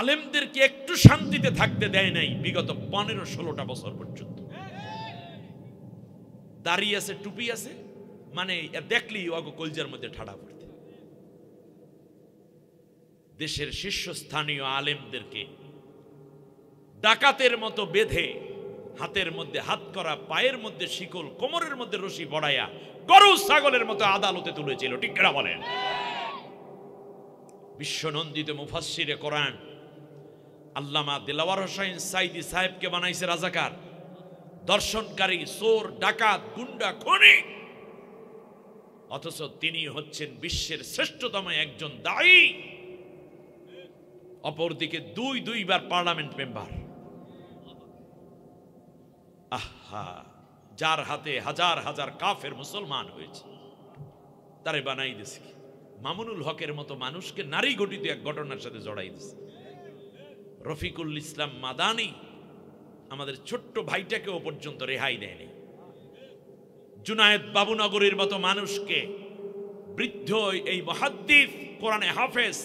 আলেমদেরকে একটু শান্তিতে থাকতে দেয় নাই বিগত 15-16টা বছর পর্যন্ত। দাঁড়িয়ে আছে, টুপি আছে, মানে দেখলেই অগ কলজার মধ্যে ঠাড়া পড়তে। দেশের শীর্ষস্থানীয় আলেমদেরকে ডাকাতের মতো বেঁধে, হাতের মধ্যে হাত করা, পায়ের মধ্যে শিকল, কোমরের মধ্যে রশি বড়াইয়া গরু ছাগলের মতো আদালতে তুলেছিল। ঠিক কিনা বলেন? বিশ্বনন্দিত মুফাসসিরে কোরআন আল্লামা দিলওয়ার হোসেন সাইদি সাহেবকে বানাইছে রাজাকার, দর্শনকারী, চোর, ডাকাত, গুন্ডা, খুনি। অথচ তিনি হচ্ছেন বিশ্বের শ্রেষ্ঠতম একজন দায়ী। অপরদিকে দুইবার পার্লামেন্ট মেম্বার। আহা, যার হাতে হাজার হাজার কাফের মুসলমান হয়েছে, তারে বানাই দিছে মামুনুল হকের মতো মানুষকে নারী গঠিত এক ঘটনার সাথে জড়াই দিছে। রফিকুল ইসলাম মাদানি আমাদের ছোট্ট ভাইটাকেও পর্যন্ত রেহাই দেয়নি। জুনায়েদ বাবুনগরীর মতো মানুষকে, বৃদ্ধ এই মুহাদ্দিস, কোরআনে হাফেজ,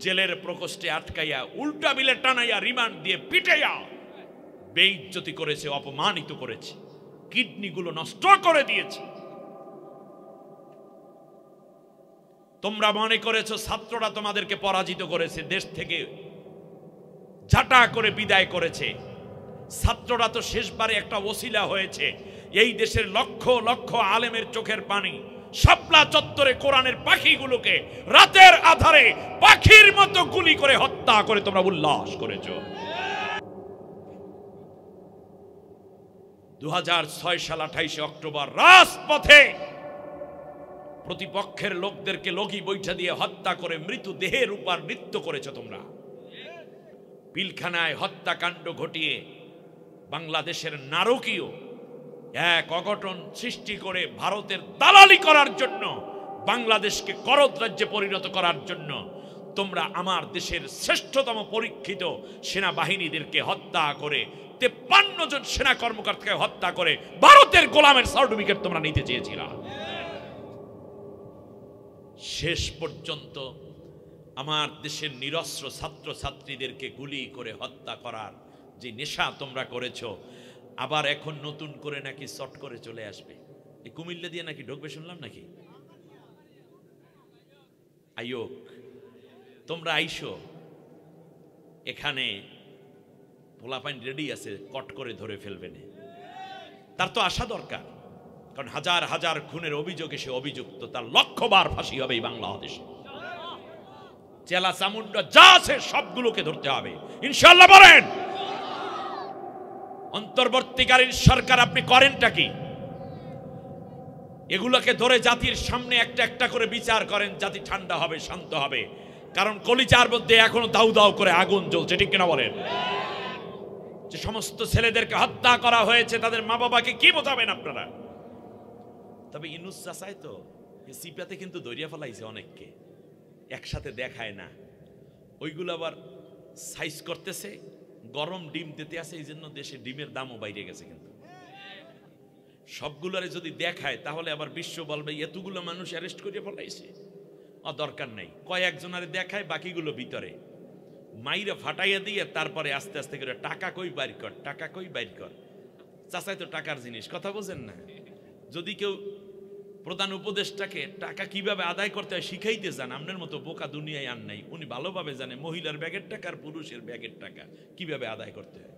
জেলের প্রকোষ্ঠে আটকাইয়া উল্টা বিলে টানাইয়া রিমান্ড দিয়ে পিটাইয়া বেইজ্জতি করেছে, অপমানিত করেছে, কিডনিগুলো নষ্ট করে দিয়েছে। তোমরা মনে করেছো ছাত্ররা তোমাদেরকে পরাজিত করেছে, দেশ থেকে ঝাঁটা করে বিদায় করেছে। ছাত্ররা তো শেষবারে একটা ওসিলা হয়েছে এই দেশের লক্ষ লক্ষ আলেমের চোখের পানি। শাপলা চত্বরে কোরআনের পাখিগুলোকে রাতের আধারে পাখির মতো গুলি করে হত্যা করে তোমরা উল্লাস করেছো। 2006 সাল 28 অক্টোবর রাজপথে প্রতিপক্ষের লোকদেরকে লগি বৈঠা দিয়ে হত্যা করে মৃতদেহের উপর নৃত্য করেছো তোমরা। পিলখানায় হত্যাকাণ্ড ঘটিয়ে বাংলাদেশের নারকীয় এক অঘটন সৃষ্টি করে ভারতের দালালি করার জন্য, বাংলাদেশকে করদ রাজ্যে পরিণত করার জন্য তোমরা আমার দেশের শ্রেষ্ঠতম পরীক্ষিত সেনাবাহিনীদেরকে হত্যা করে, 53 জন সেনা কর্মকর্তাকে হত্যা করে ভারতের গোলামের সার্টিফিকেট তোমরা নিতে চেয়েছিল। শেষ পর্যন্ত আমার দেশের নিরস্ত্র ছাত্র ছাত্রীদেরকে গুলি করে হত্যা করার যে নেশা তোমরা করেছো, আবার এখন নতুন করে নাকি চট করে চলে আসবে। এই কুমিল্লা দিয়ে নাকি ঢুকবে শুনলাম নাকি। আয়োক, তোমরা আইসো, এখানে পোলাপাইন রেডি আছে, কট করে ধরে ফেলবে না। তার তো আসা দরকার, কারণ হাজার হাজার খুনের অভিযোগে সে অভিযুক্ত, তার লক্ষবার ফাঁসি হবে এই বাংলাদেশে। চেলা চামুন্ডা যা আছে সবগুলোকে ধরতে হবে ইনশাআল্লাহ। বলেন, অন্তর্বর্তীকালীন সরকার আপনি করেনটা কি? এগুলোকে ধরে জাতির সামনে একটা একটা করে বিচার করেন, জাতি ঠান্ডা হবে, শান্ত হবে। কারণ কলিজার মধ্যে এখনো দাউ দাউ করে আগুন জ্বলছে। ঠিক কিনা বলেন? যে সমস্ত ছেলেদেরকে হত্যা করা হয়েছে তাদের মা বাবাকে কি বোঝাবেন আপনারা? তবে ইনুস চাচাই তো সিপাতে কিন্তু দরিয়া ফেলাইছে অনেককে, একসাথে দেখায় না। ওইগুলো আবার সাইজ করতেছে, গরম ডিম দিতে আছে, এই জন্য দেশে ডিমের দামও বাইরে গেছে। কিন্তু সবগুলোরে যদি দেখায় তাহলে আবার বিশ্ব বলবে এতগুলো মানুষ অ্যারেস্ট করে ফেলাইছে, দরকার নাই। কয়েকজনারে দেখায়, বাকিগুলো ভিতরে মাইরা ফাটাইয়া দিয়ে তারপরে আস্তে আস্তে করে টাকা কই বাইর কর, টাকা কই বাইর কর। চাচাই তো টাকার জিনিস, কথা বোঝেন না? যদি কেউ প্রধান উপদেষ্টাকে টাকা কিভাবে আদায় করতে হয় শিখাইতে চান, আপনার মতো বোকা দুনিয়ায় আর নাই। উনি ভালোভাবে জানে মহিলার ব্যাগের টাকা আর পুরুষের ব্যাগের টাকা কিভাবে আদায় করতে হয়।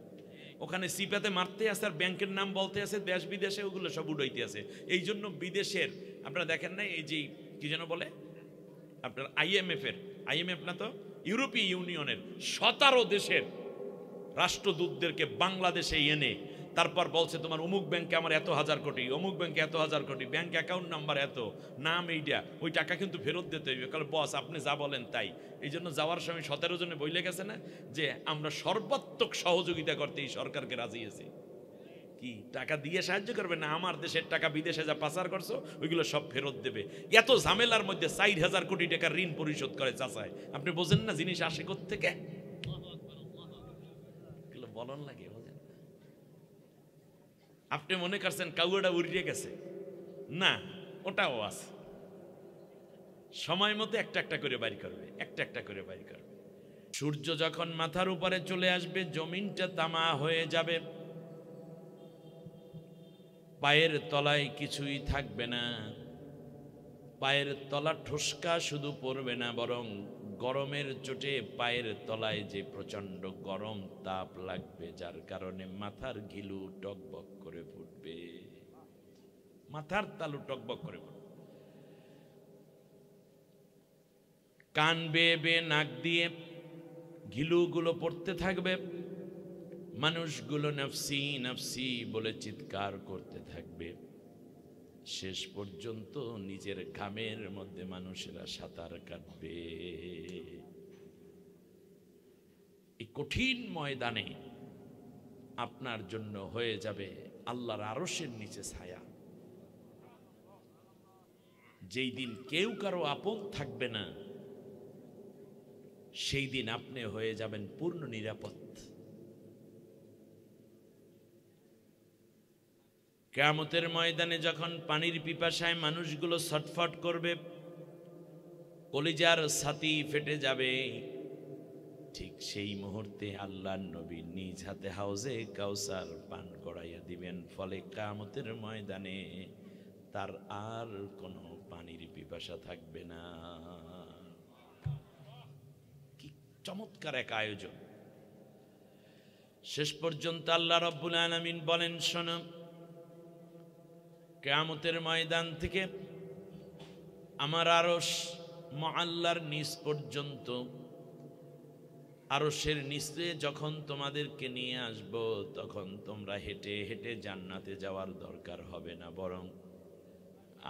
ওখানে সিপাতে মারতে আছে আর ব্যাংকের নাম বলতে আছে, দেশ বিদেশে ওগুলো সব উড়াইতে আছে। এই জন্য বিদেশের আপনারা দেখেন না, এই যে কি যেন বলে আপনার আইএমএফ না তো ইউরোপীয় ইউনিয়নের 17 দেশের রাষ্ট্রদূতদেরকে বাংলাদেশে এনে তারপর বলছে তোমার অমুক ব্যাংকে আমার এত হাজার কোটি, অমুক ব্যাংকে এত হাজার কোটি, ব্যাংক অ্যাকাউন্ট নাম্বার এত, নাম এইটা, ওই টাকা কিন্তু ফেরত দিতে হইবে। কারণ বস আপনি যা বলেন তাই। এই জন্য যাওয়ার সময় 17 জনে বইলে গেছে না যে আমরা সর্বাত্মক সহযোগিতা করতে এই সরকারকে রাজি আছি। কি টাকা দিয়ে সাহায্য করবে না, আমার দেশের টাকা বিদেশে যা পাচার করছো ওইগুলো সব ফেরত দেবে। এত ঝামেলার মধ্যে 4000 কোটি টাকার ঋণ পরিশোধ করে চাচায়। আপনি বোঝেন না জিনিস আসে কোত্থেকে? বলন লাগে, বোঝেন? আপনি মনে করছেন কাউয়াটা উড়িয়ে গেছে না, ওটাও আছে। সময় মতো একটা একটা করে বাড়ি করবে, একটা একটা করে বাড়ি করবে। সূর্য যখন মাথার উপরে চলে আসবে জমিনটা তামা হয়ে যাবে, পায়ের তলায় কিছুই থাকবে না। পায়ের তলা ঠুসকা শুধু পড়বে না, বরং গরমের চোটে পায়ের তলায় যে প্রচন্ড গরম তাপ লাগবে, যার কারণে মাথার ঘিলু টকবক করে ফুটবে, মাথার তালু টকবক করে ফুটবে। কান বেয়ে বেয়ে নাক দিয়ে ঘিলুগুলো পড়তে থাকবে, মানুষগুলো নফসি নফসি বলে চিৎকার করতে থাকবে। শেষ পর্যন্ত নিজের ঘামের মধ্যে মানুষেরা সাঁতার কাটবে। এই কঠিন ময়দানে আপনার জন্য হয়ে যাবে আল্লাহর আরশের নিচে ছায়া। যেই দিন কেউ কারো আপন থাকবে না, সেই দিন আপনি হয়ে যাবেন পূর্ণ নিরাপদ। কিয়ামতের ময়দানে যখন পানির পিপাসায় মানুষগুলো ছটফট করবে, কলিজার ছাতি ফেটে যাবে, ঠিক সেই মুহূর্তে আল্লাহর নবী নিজ হাতে হাউজে কাউসার পান করাইয়া দিবেন। ফলে কিয়ামতের ময়দানে তার আর কোনো পানির পিপাসা থাকবে না। কি চমৎকার এক আয়োজন! শেষ পর্যন্ত আল্লাহ রাব্বুল আলামিন বলেন, শোনো, কিয়ামতের ময়দান থেকে আমার আরশ মুআল্লার নিচ পর্যন্ত, আরশের নিচে যখন তোমাদেরকে নিয়ে আসব, তখন তোমরা হেঁটে হেঁটে জান্নাতে যাওয়ার দরকার হবে না, বরং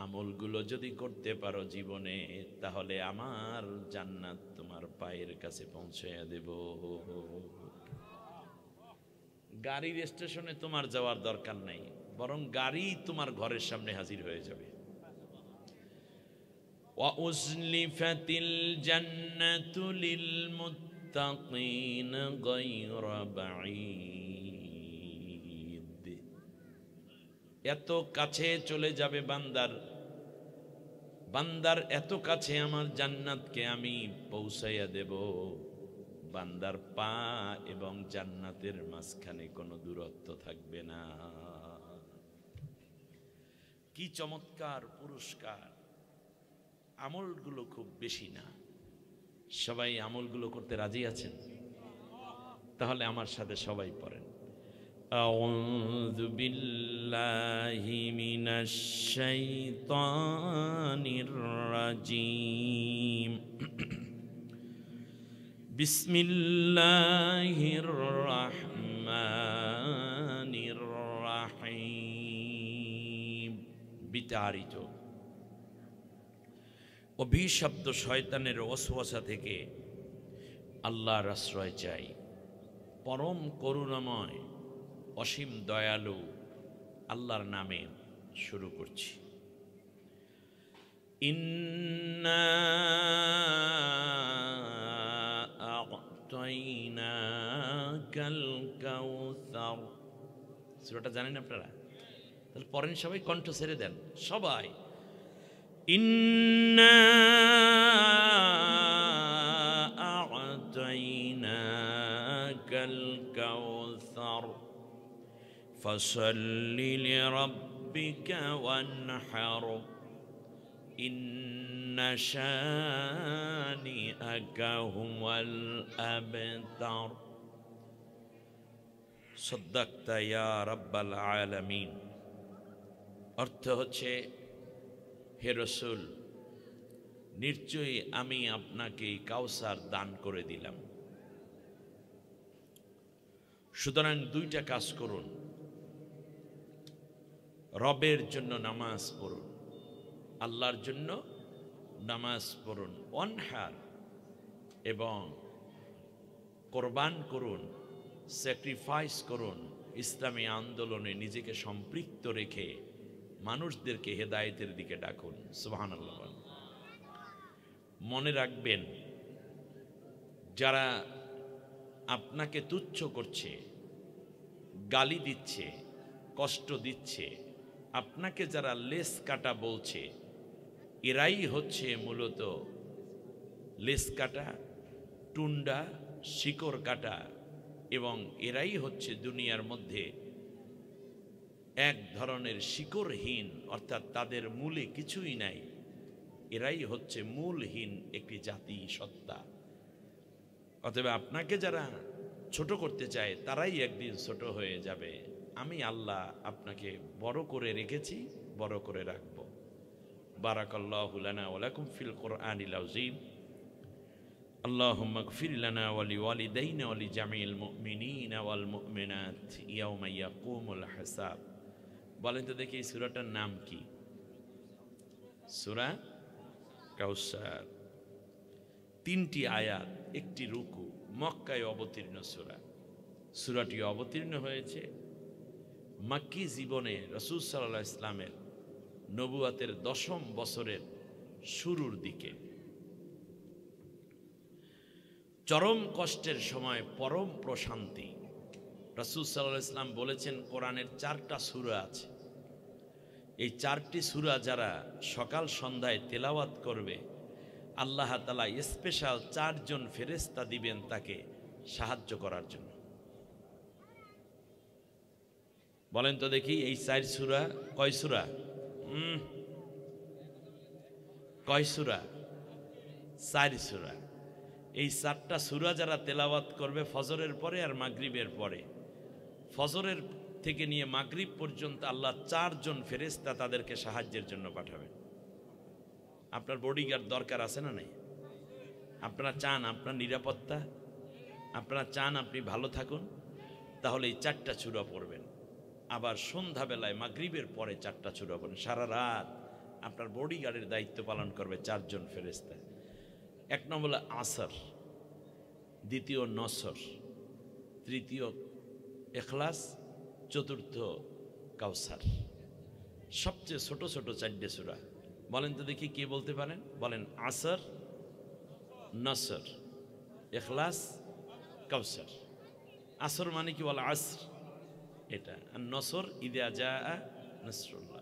আমলগুলো যদি করতে পারো জীবনে, তাহলে আমার জান্নাত তোমার পায়ের কাছে পৌঁছাইয়া দেব। গাড়ির স্টেশনে তোমার যাওয়ার দরকার নাই, বরং গাড়ি তোমার ঘরের সামনে হাজির হয়ে যাবে। ওয়াউজলিফাতিল জান্নাতু লিল মুত্তাকিন গায়রা বাঈদ। এত কাছে চলে যাবে বান্দার এত কাছে আমার জান্নাতকে আমি পৌঁছাইয়া দেব, বান্দার পা এবং জান্নাতের মাঝখানে কোনো দূরত্ব থাকবে না। কি চমৎকার পুরস্কার! আমলগুলো খুব বেশি না, সবাই আমলগুলো করতে রাজি আছেন? তাহলে আমার সাথে সবাই পড়েন, আউযু বিল্লাহি মিনাশ শাইতানির রাজিম, বিসমিল্লাহির রহমানির রহিম। বিতাড়িত অভিশপ্ত শয়তানের ওয়াসওয়াসা থেকে আল্লাহর আশ্রয় চাই। পরম করুণাময় অসীম দয়ালু আল্লাহর নামে শুরু করছি। ইন্না আ'তাইনাকাল কাউসার। সূরাটা জানেন আপনারা? তাহলে পড়েন সবাই, কণ্ঠ ছেড়ে দেন সবাই। ইন্না আ'তাইনাকাল কাউসার ফাসাল্লি লিরাব্বিকা ওয়ানহার ইন্না শানিআকা হুয়াল আবতার। সাদ্দাকতা ইয়া রাব্বাল আলামিন। অর্থ হচ্ছে, হে রাসূল, নিশ্চয়ই আমি আপনাকে কাউসার দান করে দিলাম। সুতরাং দুইটা কাজ করুন, রবের জন্য নামাজ পড়ুন, আল্লাহর জন্য নামাজ পড়ুন, ওয়ানহার এবং কোরবান করুন, স্যাক্রিফাইস করুন, ইসলামী আন্দোলনে নিজেকে সম্পৃক্ত রেখে মানুষদেরকে হেদায়েতের দিকে ডাকুন। সুবহানাল্লাহ। মনে রাখবেন, যারা আপনাকে তুচ্ছ করছে, গালি দিচ্ছে, কষ্ট দিচ্ছে, আপনাকে যারা লেস কাটা বলছে, এরাই হচ্ছে মূলত লেস কাটা, টুন্ডা, শিকড় কাটা, এবং এরাই হচ্ছে দুনিয়ার মধ্যে এক ধরনের শিকড়হীন, অর্থাৎ তাদের মূলে কিছুই নাই, এরাই হচ্ছে মূলহীন একটি জাতি সত্তা। অতএব আপনাকে যারা ছোট করতে চায় তারাই একদিন ছোট হয়ে যাবে। আমি আল্লাহ আপনাকে বড় করে রেখেছি, বড় করে রাখব। বারাকাল্লাহু লানা ওয়া লাকুম ফিল কুরআনিল আযীম। আল্লাহুম্মা গফির লানা ওয়া লিওয়ালিদাইনা ওয়া লিজামিল মুমিনিনা ওয়াল মুমিনাত ইয়াওমা ইয়াকুমুল হিসাব। বলেন তো দেখি এই সূরাটার নাম কি? সূরা কাউসার। 3টি আয়াত, একটি রুকু, মক্কায় অবতীর্ণ সূরা। সূরাটি অবতীর্ণ হয়েছে মাক্কি জীবনে রাসূল সাল্লাল্লাহু আলাইহি ইসলামের নবুয়াতের 10ম বছরের শুরুর দিকে। চরম কষ্টের সময় পরম প্রশান্তি। রাসূল সাল্লাল্লাহু আলাইহি ইসলাম বলেছেন কোরআনের 4টা সূরা আছে, এই 4টি সূরা যারা সকাল সন্ধ্যায় তেলাওয়াত করবে আল্লাহ তাআলা স্পেশাল 4 জন ফেরেশতা দিবেন তাকে সাহায্য করার জন্য। বলেন তো দেখি এই 4 সূরা কয় সূরা? কয় সূরা? 4 সূরা। এই 4টা সূরা যারা তেলাওয়াত করবে ফজরের পরে আর মাগরিবের পরে, ফজরের থেকে নিয়ে মাগরিব পর্যন্ত আল্লাহ 4 জন ফেরেশতা তাদেরকে সাহায্যের জন্য পাঠাবেন। আপনার বডিগার্ড দরকার আছে না নাই? আপনারা চান আপনার নিরাপত্তা, আপনারা চান আপনি ভালো থাকুন, তাহলে এই 4টা সূরা পড়বেন। আবার সন্ধ্যাবেলায় মাগরিবের পরে 4টা সূরা পড়বেন। সারা রাত আপনার বডিগার্ডের দায়িত্ব পালন করবে 4 জন ফেরেশতা। 1 নম্বর আসর, দ্বিতীয় নসর, তৃতীয় ইখলাস, চতুর্থ কাউসার। সবচেয়ে ছোট ছোট 4টে সূরা। বলেন তো দেখি কে বলতে পারেন? বলেন। আসর, নসর, ইখলাস, কাউসার। আসর মানে কি? বলে আসর, এটা। আর নসর ইযা জাআ নাসরুল্লাহ।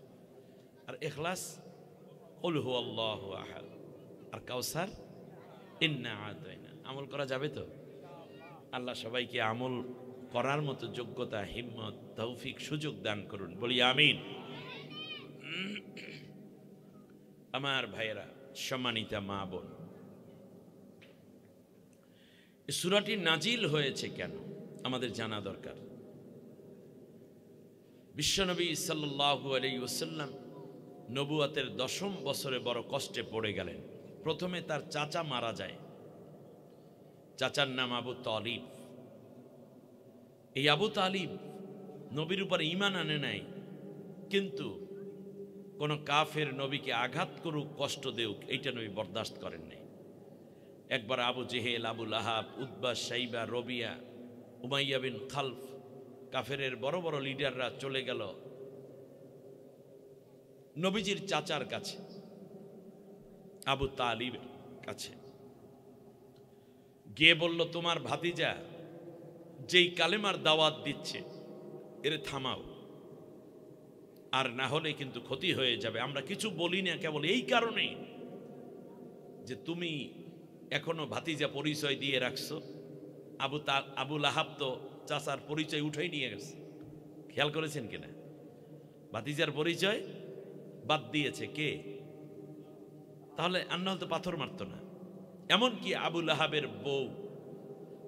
আর ইখলাস কুল হুয়াল্লাহু আহাদ। আর কাউসার ইন্না আতাইনা। আমল করা যাবে তো? আল্লাহ সবাইকে আমল করার মতো যোগ্যতা, হিম্মত, তৌফিক, সুযোগ দান করুন। বলি আমিন। আমার ভাইয়েরা, সম্মানিতা মা বোন, এই সূরাটি নাজিল হয়েছে কেন আমাদের জানা দরকার। বিশ্বনবী সাল্লাল্লাহু আলাইহি ওয়াসাল্লাম নবুয়াতের 10ম বছরে বড় কষ্টে পড়ে গেলেন। প্রথমে তার চাচা মারা যায়। চাচার নাম আবু তালিব। এই আবু তালিব নবীর উপর ঈমান আনে নাই, কিন্তু কোন কাফের নবীকে আঘাত করুক, কষ্ট দেউক, এইটা নবী বরদাস্ত করেন নাই। একবার আবু জেহেল, আবু লাহাব, উতবা, শাইবা, রবিয়া, উমাইয়া বিন খালফ, কাফেরের বড় বড় লিডাররা চলে গেল নবীজির চাচার কাছে, আবু তালিবের কাছে। গিয়ে বলল, তোমার ভাতিজা যেই কালেমার দাওয়াত দিচ্ছে এরে থামাও, আর না হলে কিন্তু ক্ষতি হয়ে যাবে। আমরা কিছু বলি না কেবল এই কারণে যে তুমি এখনো ভাতিজা পরিচয় দিয়ে রাখছো। আবু লাহাব তো চাচার পরিচয় উঠাই নিয়ে গেছে, খেয়াল করেছেন কিনা? ভাতিজার পরিচয় বাদ দিয়েছে কে? তাহলে আন্না তো পাথর মারতো না। এমনকি আবু লাহাবের বউ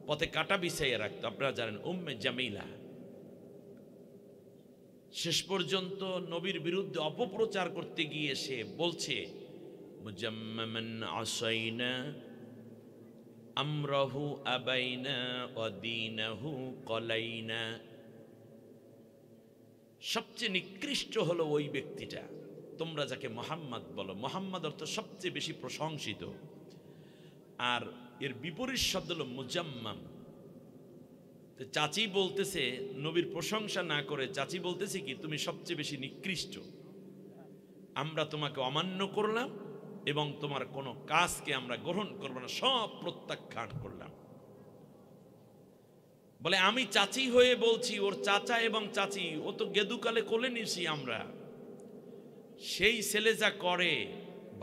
পথে কাটা বিছাইয়ে রাখতো, আপনারা জানেন, উম্মে জামিলা। শেষ পর্যন্ত নবীর বিরুদ্ধে অপপ্রচার করতে গিয়ে সে বলছে, মুজাম্মামান আসাইনা আমরাহু আবাইনা ওয়া দীনাহু কলাইনা। সবচেয়ে নিকৃষ্ট হলো ওই ব্যক্তিটা, তোমরা যাকে মোহাম্মদ বলো। মোহাম্মদ অর্থ সবচেয়ে বেশি প্রশংসিত, আর এর বিপরীত শব্দ হলো মুজাম্মাম। চাচি বলতেছে, নবীর প্রশংসা না করে চাচি বলতেছে কি, তুমি সবচেয়ে বেশি নিকৃষ্ট, আমরা তোমাকে অমান্য করলাম এবং তোমার কোনো কাজকে আমরা গ্রহণ করব না, সব প্রত্যাখ্যান করলাম। বলে আমি চাচি হয়ে বলছি, ওর চাচা এবং চাচি ও তো গেদুকালে কোলে নিছি আমরা, সেই ছেলে যা করে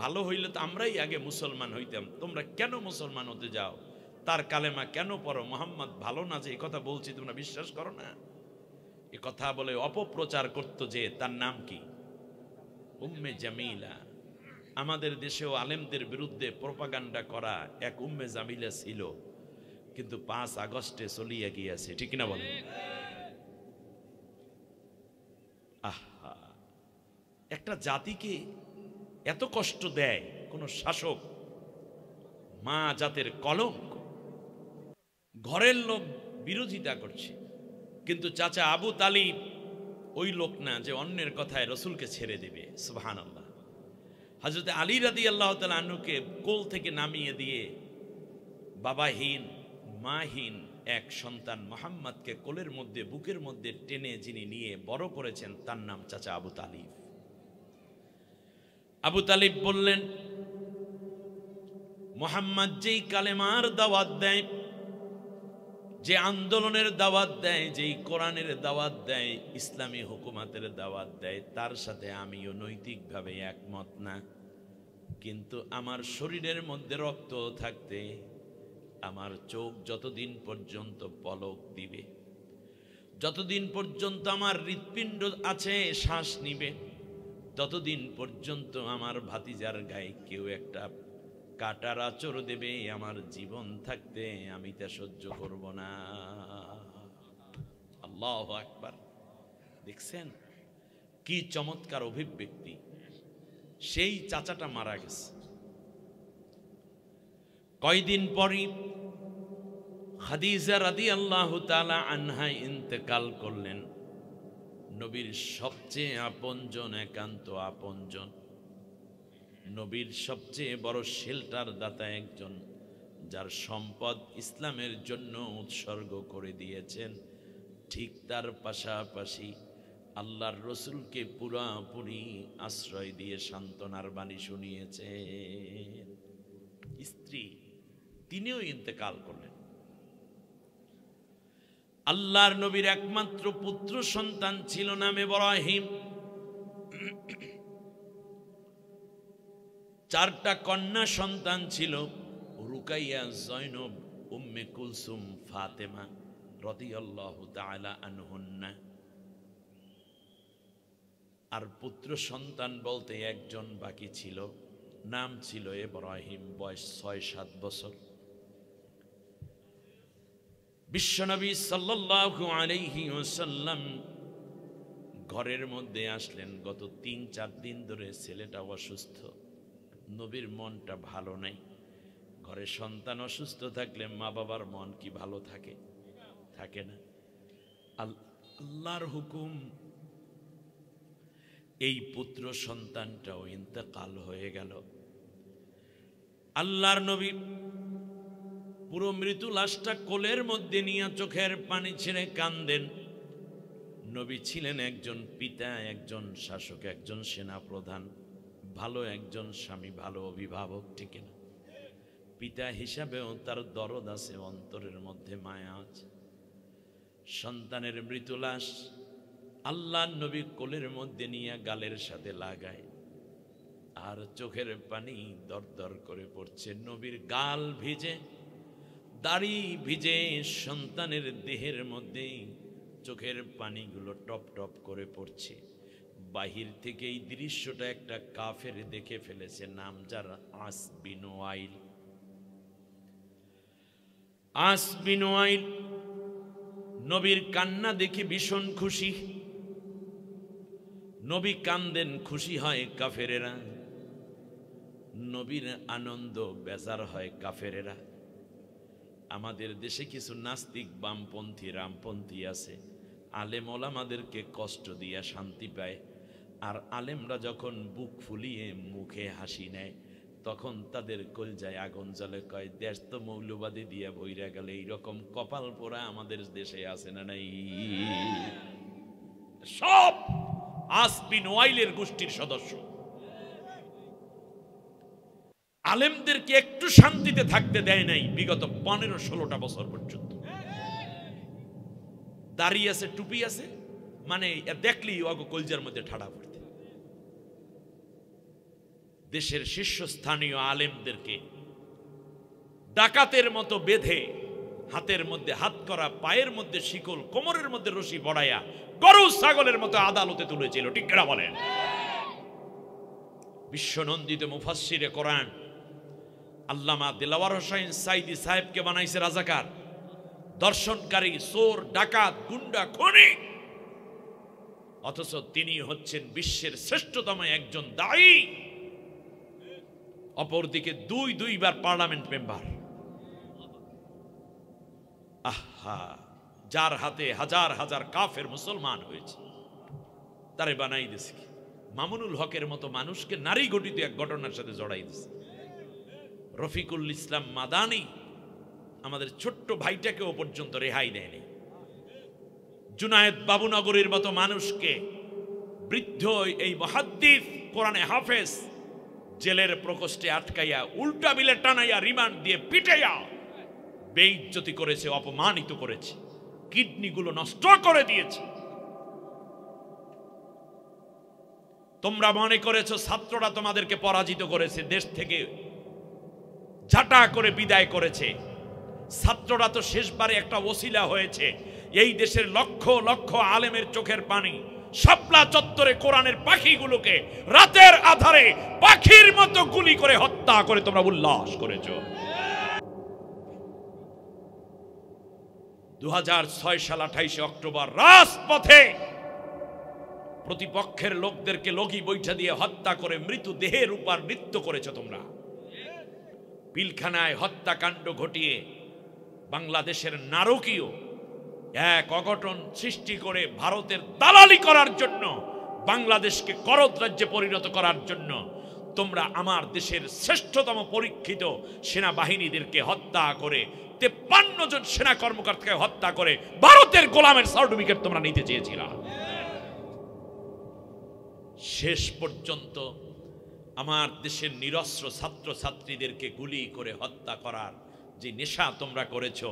ভালো হইলে তো আমরাই আগে মুসলমান হইতাম, তোমরা কেন মুসলমান হতে যাও? তার কালেমা কেন পড়ো? মোহাম্মদ ভালো না যে এই কথা বলছি তোমরা বিশ্বাস করো না? এ কথা বলে অপপ্রচার করত যে তার নাম কি? উম্মে জামিলা। আমাদের দেশেও আলেমদের বিরুদ্ধে প্রোপাগান্ডা করা এক উম্মে জামিলা ছিল, কিন্তু 5 আগস্টে চলিয়া গিয়েছে, ঠিক না বলেন? আহা, একটা জাতিকে এত কষ্ট দেয় কোন শাসক, মা জাতের কলঙ্ক। ঘরের লোক বিরোধিতা করছে, কিন্তু চাচা আবু তালিব ওই লোক না যে অন্যের কথায় রসুলকে ছেড়ে দেবে। সুবহানাল্লাহ। হযরত আলী রাদিয়াল্লাহু তাআলা আনহুকে কোল থেকে নামিয়ে দিয়ে বাবাহীন মাহীন এক সন্তান মুহাম্মদকে কোলের মধ্যে বুকের মধ্যে টেনে যিনি নিয়ে বড় করেছেন তার নাম চাচা আবু তালিব। আবু তালিব বললেন, মুহাম্মদ যেই কালেমার দাওয়াত দেয়, যে আন্দোলনের দাওয়াত দেয়, যেই কোরআনের দাওয়াত দেয়, ইসলামী হুকুমাতের দাওয়াত দেয়, তার সাথে আমিও নৈতিকভাবে একমত না। কিন্তু আমার শরীরের মধ্যে রক্ত থাকতে, আমার চোখ যতদিন পর্যন্ত পলক দিবে, যতদিন পর্যন্ত আমার হৃৎপিণ্ড আছে শ্বাস নিবে, ততদিন পর্যন্ত আমার ভাতিজার গায়ে কেউ একটা কাটার আঁচড় দেবে, আমার জীবন থাকতে আমি তা সহ্য করব না। আল্লাহু আকবার। দেখছেন কি চমৎকার অভিব্যক্তি। সেই চাচাটা মারা গেছে, কয়দিন পরই খাদিজা রাদিয়াল্লাহু তাআলা আনহা ইন্তেকাল করলেন। নবীর সবচেয়ে আপনজন, একান্ত আপনজন, নবীর সবচেয়ে বড় শেল্টার দাতা একজন, যার সম্পদ ইসলামের জন্য উৎসর্গ করে দিয়েছেন, ঠিক তার পাশাপাশি আল্লাহর রসুলকে পুরাপুরি আশ্রয় দিয়ে সান্ত্বনার বাণী শুনিয়েছেন। স্ত্রী তিনিও ইন্তেকাল করলেন। আল্লাহর নবীর একমাত্র পুত্র সন্তান ছিল নাম ইব্রাহিম। 4টা কন্যা সন্তান ছিল, রুকাইয়া, জয়নব, উম্মে কুলসুম, ফাতেমা রাদিয়াল্লাহু তাআলা আনহুন্না। আর পুত্র সন্তান বলতে একজন বাকি ছিল, নাম ছিল ইব্রাহিম, বয়স 6-7 বছর। বিশ্বনবী সাল্লাল্লাহু আলাইহি ওয়াসাল্লাম ঘরের মধ্যে আসলেন। গত 3-4 দিন ধরে ছেলেটা অসুস্থ, নবীর মনটা ভালো নাই। ঘরে সন্তান অসুস্থ থাকলে মা বাবার মন কি ভালো থাকে? থাকে না। আল্লাহর হুকুম, এই পুত্র সন্তানটাও ইন্তেকাল হয়ে গেল। আল্লাহর নবী পুরো মৃত্যু লাশটা কোলের মধ্যে নিয়ে চোখের পানি ছেড়ে কান্দেন। নবী ছিলেন একজন পিতা, একজন শাসক, একজন সেনা প্রধান, ভালো একজন স্বামী, ভালো অভিভাবক, ঠিক না? পিতা হিসাবেও তার দরদ আছে, অন্তরের মধ্যে মায়া আছে। সন্তানের মৃত লাশ আল্লাহর নবী কোলের মধ্যে নিয়ে গালের সাথে লাগায়, আর চোখের পানি দরদর করে পড়ছে। নবীর গাল ভিজে, দাড়ি ভিজে, সন্তানের দেহের মধ্যে চোখের পানিগুলো টপ টপ করে পড়ছে। বাহির থেকে এই দৃশ্যটা একটা কাফের দেখে ফেলেছে, নাম যার আস বিন ওয়াইল। আস বিন ওয়াইল নবীর কান্না দেখে ভীষণ খুশি। নবী কান্দেন, খুশি হয় কাফেরেরা। নবীর আনন্দ, বেজার হয় কাফেরেরা। আমাদের দেশে কিছু নাস্তিক, বামপন্থী, রামপন্থী আছে, আলেম ওলামাদেরকে কষ্ট দিয়া শান্তি পায়। আর আলেমরা যখন বুক ফুলিয়ে মুখে হাসি নেয়, তখন তাদের কলজায় আগুন জ্বলে। কয়, দেশ তো মৌলবাদী দিয়া বইরা গেলে। এইরকম কপাল পোড়া আমাদের দেশে আছে না নাই? সব আস বিন ওয়াইলের গোষ্ঠীর সদস্য। আলেমদেরকে একটু শান্তিতে থাকতে দেয় নাই বিগত 15-16টা বছর পর্যন্ত। দাড়ি আছে, টুপি আছে, মানে দেখলেই ওগো কলজার মধ্যে ঠাড়া পড়তে। দেশের শীর্ষস্থানীয় আলেমদেরকে ডাকাতের মতো বেঁধে, হাতের মধ্যে হাত করা, পায়ের মধ্যে শিকল, কোমরের মধ্যে রশি বড়াইয়া গরু ছাগলের মতো আদালতে তুলেছিল। ঠিক কিনা বলেন? বিশ্বনন্দিত মুফাসসিরে কোরআন আল্লামা দিলওয়ার হোসেন সাইদি সাহেবকে বানাইছে রাজাকার, দর্শনকারী, চোর, ডাকাত, গুন্ডা, খুনি। অথচ তিনি হচ্ছেন বিশ্বের শ্রেষ্ঠতম একজন দায়ী। অপরদিকে দুইবার পার্লামেন্ট মেম্বার। আহা, যার হাতে হাজার হাজার কাফের মুসলমান হয়েছে, তারে বানাই দিছে মামুনুল হকের মতো মানুষকে নারী গঠিত এক ঘটনার সাথে জড়াই দিছে। রফিকুল ইসলাম মাদানী আমাদের ছোট্ট ভাইটাকেও পর্যন্ত রেহাই দেয়নি। জুনায়েদ বাবুনগরীর মতো মানুষকে, বৃদ্ধ এই মুহাদ্দিস, কোরআনে হাফেজ, জেলের প্রকোষ্ঠে আটকাইয়া উল্টা বিলে টানাইয়া রিমান্ড দিয়ে পিটাইয়া বেইজ্জতি করেছে, অপমানিত করেছে, কিডনিগুলো নষ্ট করে দিয়েছে। তোমরা মনে করেছো ছাত্ররা তোমাদেরকে পরাজিত করেছে, দেশ থেকে ঝাঁটা করে বিদায় করেছে। ছাত্ররা তো শেষবারে একটা ওসিলা হয়েছে এই দেশের লক্ষ লক্ষ আলেমের চোখের পানি। শাপলা চত্বরে কোরআনের পাখিগুলোকে রাতের আধারে পাখির মতো গুলি করে হত্যা করে তোমরা উল্লাস করেছো। 2006 সাল 28 অক্টোবর রাজপথে প্রতিপক্ষের লোকদেরকে লগি বৈঠা দিয়ে হত্যা করে মৃতদেহের উপর নৃত্য করেছো তোমরা। পিলখানায় হত্যাকাণ্ড ঘটিয়ে বাংলাদেশের নারকীয় এক অঘটন সৃষ্টি করে ভারতের দালালি করার জন্য, বাংলাদেশকে করদ রাজ্যে পরিণত করার জন্য তোমরা আমার দেশের শ্রেষ্ঠতম পরীক্ষিত সেনাবাহিনীদেরকে হত্যা করে, 53 জন সেনা কর্মকর্তাকে হত্যা করে ভারতের গোলামের সার্টিফিকেট তোমরা নিতে চেয়েছিল। শেষ পর্যন্ত আমার দেশের নিরস্ত্র ছাত্র ছাত্রীদেরকে গুলি করে হত্যা করার যে নেশা তোমরা করেছো,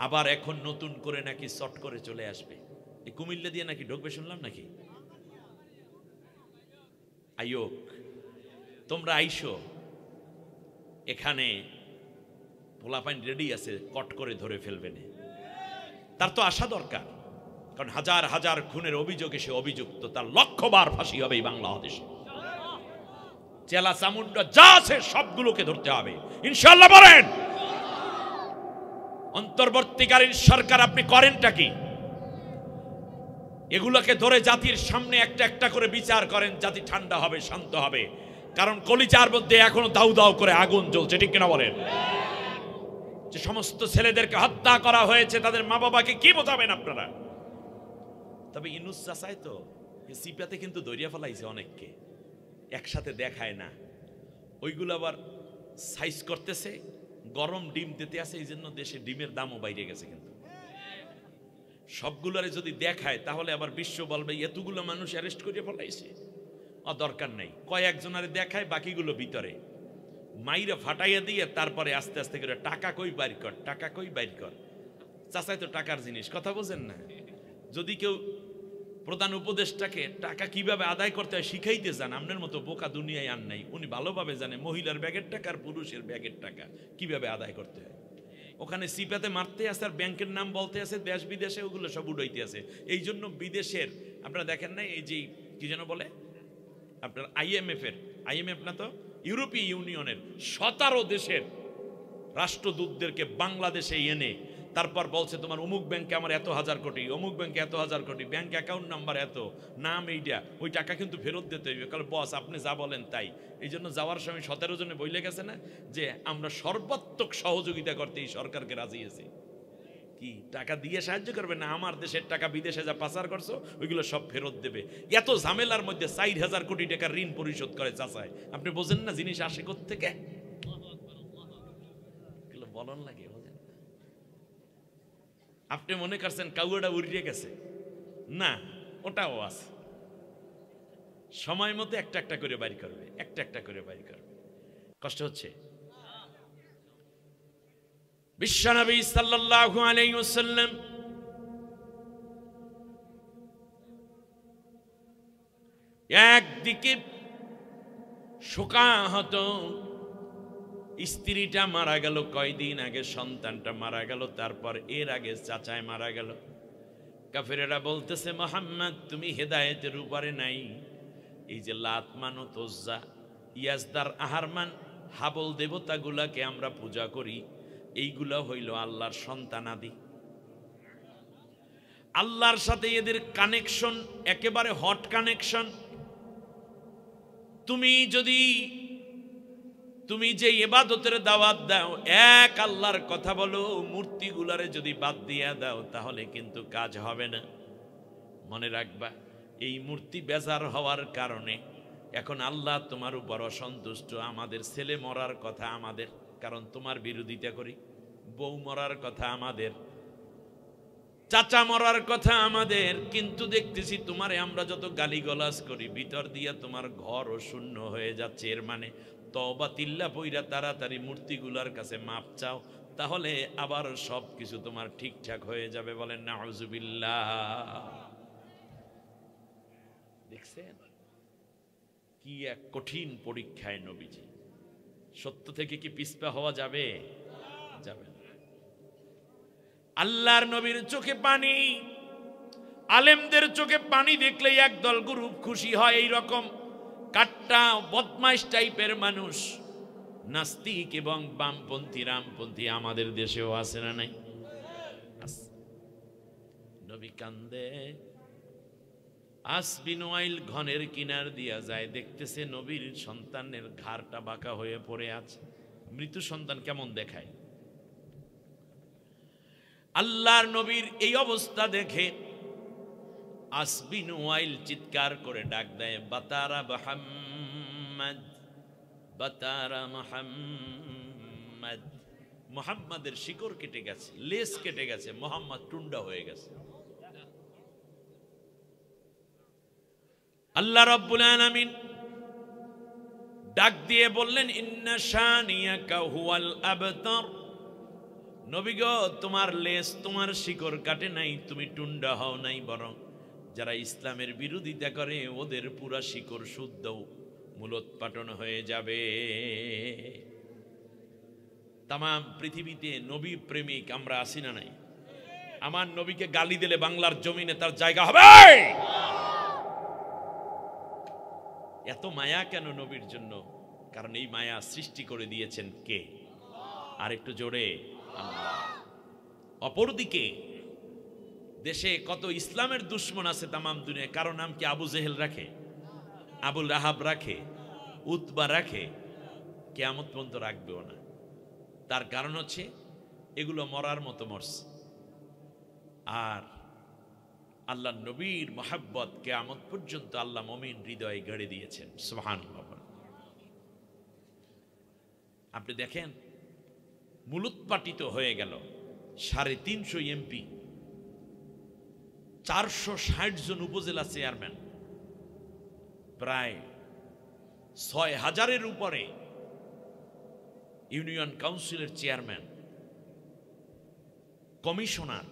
আবার এখন নতুন করে নাকি চট করে চলে আসবে। এই কুমিল্লা দিয়ে নাকি ঢুকবে শুনলাম নাকি। আয়োগ, তোমরা আইসো, এখানে পোলাপাইন রেডি আছে, কট করে ধরে ফেলবে না। তার তো আসা দরকার, কারণ হাজার হাজার খুনের অভিযোগে সে অভিযুক্ত, তার লক্ষবার ফাঁসি হবে এই বাংলাদেশে। চেলা চামুন্ডা যা আছে সবগুলোকে ধরতে হবে ইনশাআল্লাহ। বলেন, অন্তর্বর্তীকালীন সরকার আপনি করেনটা কি? এগুলোকে ধরে জাতির সামনে একটা একটা করে বিচার করেন, জাতি ঠান্ডা হবে, শান্ত হবে। কারণ কলিজার মধ্যে এখনো দাউ দাউ করে আগুন জ্বলছে। ঠিক কিনা বলেন? যে সমস্ত ছেলেদেরকে হত্যা করা হয়েছে তাদের মা বাবাকে কি বোঝাবেন আপনারা? তবে ইনুস চাচাই তো সিপাতে কিন্তু দরিয়া ফেলাইছে অনেককে, একসাথে দেখায় না। ওইগুলো আবার সাইজ করতেছে, গরম ডিম দিতে আছে, এই জন্য দেশে ডিমের দামও বাইরে গেছে। কিন্তু সবগুলোরে যদি দেখায় তাহলে আবার বিশ্ব বলবে এতগুলো মানুষ অ্যারেস্ট করে ফেলাইছে, দরকার নাই। কয়েকজনারে দেখায়, বাকিগুলো ভিতরে মাইরা ফাটাইয়া দিয়ে তারপরে আস্তে আস্তে করে টাকা কই বাইর কর, টাকা কই বাইর কর। চাচাই তো টাকার জিনিস, কথা বোঝেন না? যদি কেউ প্রধান উপদেষ্টাকে টাকা কিভাবে আদায় করতে হয় শিখাইতে চান, আপনার মতো বোকা দুনিয়ায় আর নাই। উনি ভালোভাবে জানে মহিলার ব্যাগের টাকা আর পুরুষের ব্যাগের টাকা কিভাবে আদায় করতে হয়। ওখানে সিপাতে মারতে আছে আর ব্যাংকের নাম বলতে আছে, দেশ বিদেশে ওগুলো সব উড়াইতে আছে। এই জন্য বিদেশের আপনারা দেখেন না, এই যে কি যেন বলে আপনার আইএমএফ না তো ইউরোপীয় ইউনিয়নের 17 দেশের রাষ্ট্রদূতদেরকে বাংলাদেশে এনে তারপর বলছে তোমার অমুক ব্যাংকে আমার এত হাজার কোটি, অমুক ব্যাংকে এত হাজার কোটি, ব্যাংক অ্যাকাউন্ট নাম্বার এত, নাম এইটা, ওই টাকা কিন্তু ফেরত দিতে হইবে। কারণ বস আপনি যা বলেন তাই। এই জন্য যাওয়ার সময় 17 জনে বইলে গেছে না যে আমরা সর্বাত্মক সহযোগিতা করতে এই সরকারকে রাজি আছি। কি টাকা দিয়ে সাহায্য করবে না, আমার দেশের টাকা বিদেশে যা পাচার করছো ওইগুলো সব ফেরত দেবে। এত ঝামেলার মধ্যে 4000 কোটি টাকার ঋণ পরিশোধ করে চাচায়। আপনি বোঝেন না জিনিস আসে কোত্থেকে? বলন লাগে, আপনি মনে করছেন কাউটা উড়িয়ে গেছে না, ওটাও আছে। সময় মতো একটা একটা করে বাড়ি করবে, একটা একটা করে বাড়ি করবে। কষ্ট হচ্ছে। বিশ্বনবী সাল্লাল্লাহু আলাইহি ওয়াসাল্লাম একদিকে শোকাহত স্ত্রীটা মারা গেল কয়দিন আগে, সন্তানটা মারা গেল, তারপর এর আগে চাচায় মারা গেল। কাফেরেরা বলতেছে মুহাম্মদ তুমি হেদায়েতের উপরে নাই। এই যে লাত মানত, উজ্জা, ইয়াজদার, আহারমান, হাবল দেবতাগুলাকে আমরা পূজা করি, এইগুলা হইল আল্লাহর সন্তানাদি। আল্লাহর সাথে এদের কানেকশন একেবারে হট কানেকশন। তুমি যে ইবাদতের দাওয়াত দাও, এক আল্লাহর কথা বলো, মূর্তিগুলারে যদি বাদ দিয়া দাও তাহলে কিন্তু কাজ হবে না। মনে রাখবা, এই মূর্তি বেজার হওয়ার কারণে এখন আল্লাহ তোমার উপর অসন্তুষ্ট। আমাদের ছেলে মরার কথা আমাদের, কারণ তোমার বিরোধিতা করি। বউ মরার কথা আমাদের, চাচা মরার কথা আমাদের, কিন্তু দেখতেছি তোমারে আমরা যত গালিগালাজ করি ভিতর দিয়া তোমার ঘরও শূন্য হয়ে যাচ্ছে। এর মানে তওবা তিল্লা পইরা তাড়াতাড়ি মূর্তিগুলার কাছে মাপ চাও, তাহলে আবার সব কিছু তোমার ঠিকঠাক হয়ে যাবে। বলেন নাউজুবিল্লাহ। দেখছেন কি এক কঠিন পরীক্ষায় নবীজি। সত্য থেকে কি পিছপা হওয়া যাবে? যাবে না। আল্লাহর নবীর চোখে পানি, আলেমদের চোখে পানি দেখলে একদল গ্রুপ খুশি হয়। এই রকম কাট্টা বদমাইশ টাইপের মানুষ, নাস্তিক এবং বামপন্থী রামপন্থী আমাদের দেশেও আছে না নাই? নবী কান্দে, আসবিন ওয়াইল ঘনের কিনার দিয়া যায়, দেখতেছে নবীর সন্তানের ঘাড়টা বাঁকা হয়ে পড়ে আছে। মৃত সন্তান কেমন দেখায়? আল্লাহর নবীর এই অবস্থা দেখে আসবিন ওয়াইল চিৎকার করে ডাক দেয়, বাতারা মুহাম্মদ, বাতারা মুহাম্মদ। মুহাম্মাদের শিকড় কেটে গেছে, লেজ কেটে গেছে, মুহাম্মদ টুন্ডা হয়ে গেছে। আল্লাহ রাব্বুল আলামিন ডাক দিয়ে বললেন, ইন্না শানিয়াকা হুয়াল আবতার। নবী গো, তোমার লেজ, তোমার শিকড় কাটে নাই, তুমি টুন্ডা হও নাই, বরং যারা ইসলামের বিরোধিতা করে ওদের পুরা শিকড় শুদ্ধ মূলোৎপাটন হয়ে যাবে। তাম পৃথিবীতে নবী প্রেমিক আমরা আসি না নাই? আমার নবীকে গালি দিলে বাংলার জমিনে তার জায়গা হবে? এত মায়া কেন নবীর জন্য? কারণ এই মায়া সৃষ্টি করে দিয়েছেন কে? আর একটু জোরে আল্লাহ। অপরদিকে দেশে কত ইসলামের দুশ্মন আছে তামাম দুনিয়ায়। কারো নাম কি আবু জেহেল রাখে, আবুল রাহাব রাখে, উতবা রাখে? কিয়ামত পর্যন্ত রাখবেও না। তার কারণ হচ্ছে এগুলো মরার মতো মরছে। আর আল্লাহ নবীর মহাব্বত কিয়ামত পর্যন্ত আল্লাহ মুমিন হৃদয়ে গড়ে দিয়েছেন। সুবহানাল্লাহ। আপনি দেখেন, মূলোৎপাটিত হয়ে গেল 350 এমপি, 460 জন উপজেলা চেয়ারম্যান, প্রায় 6000-এর উপরে ইউনিয়ন কাউন্সিলের চেয়ারম্যান, কমিশনার,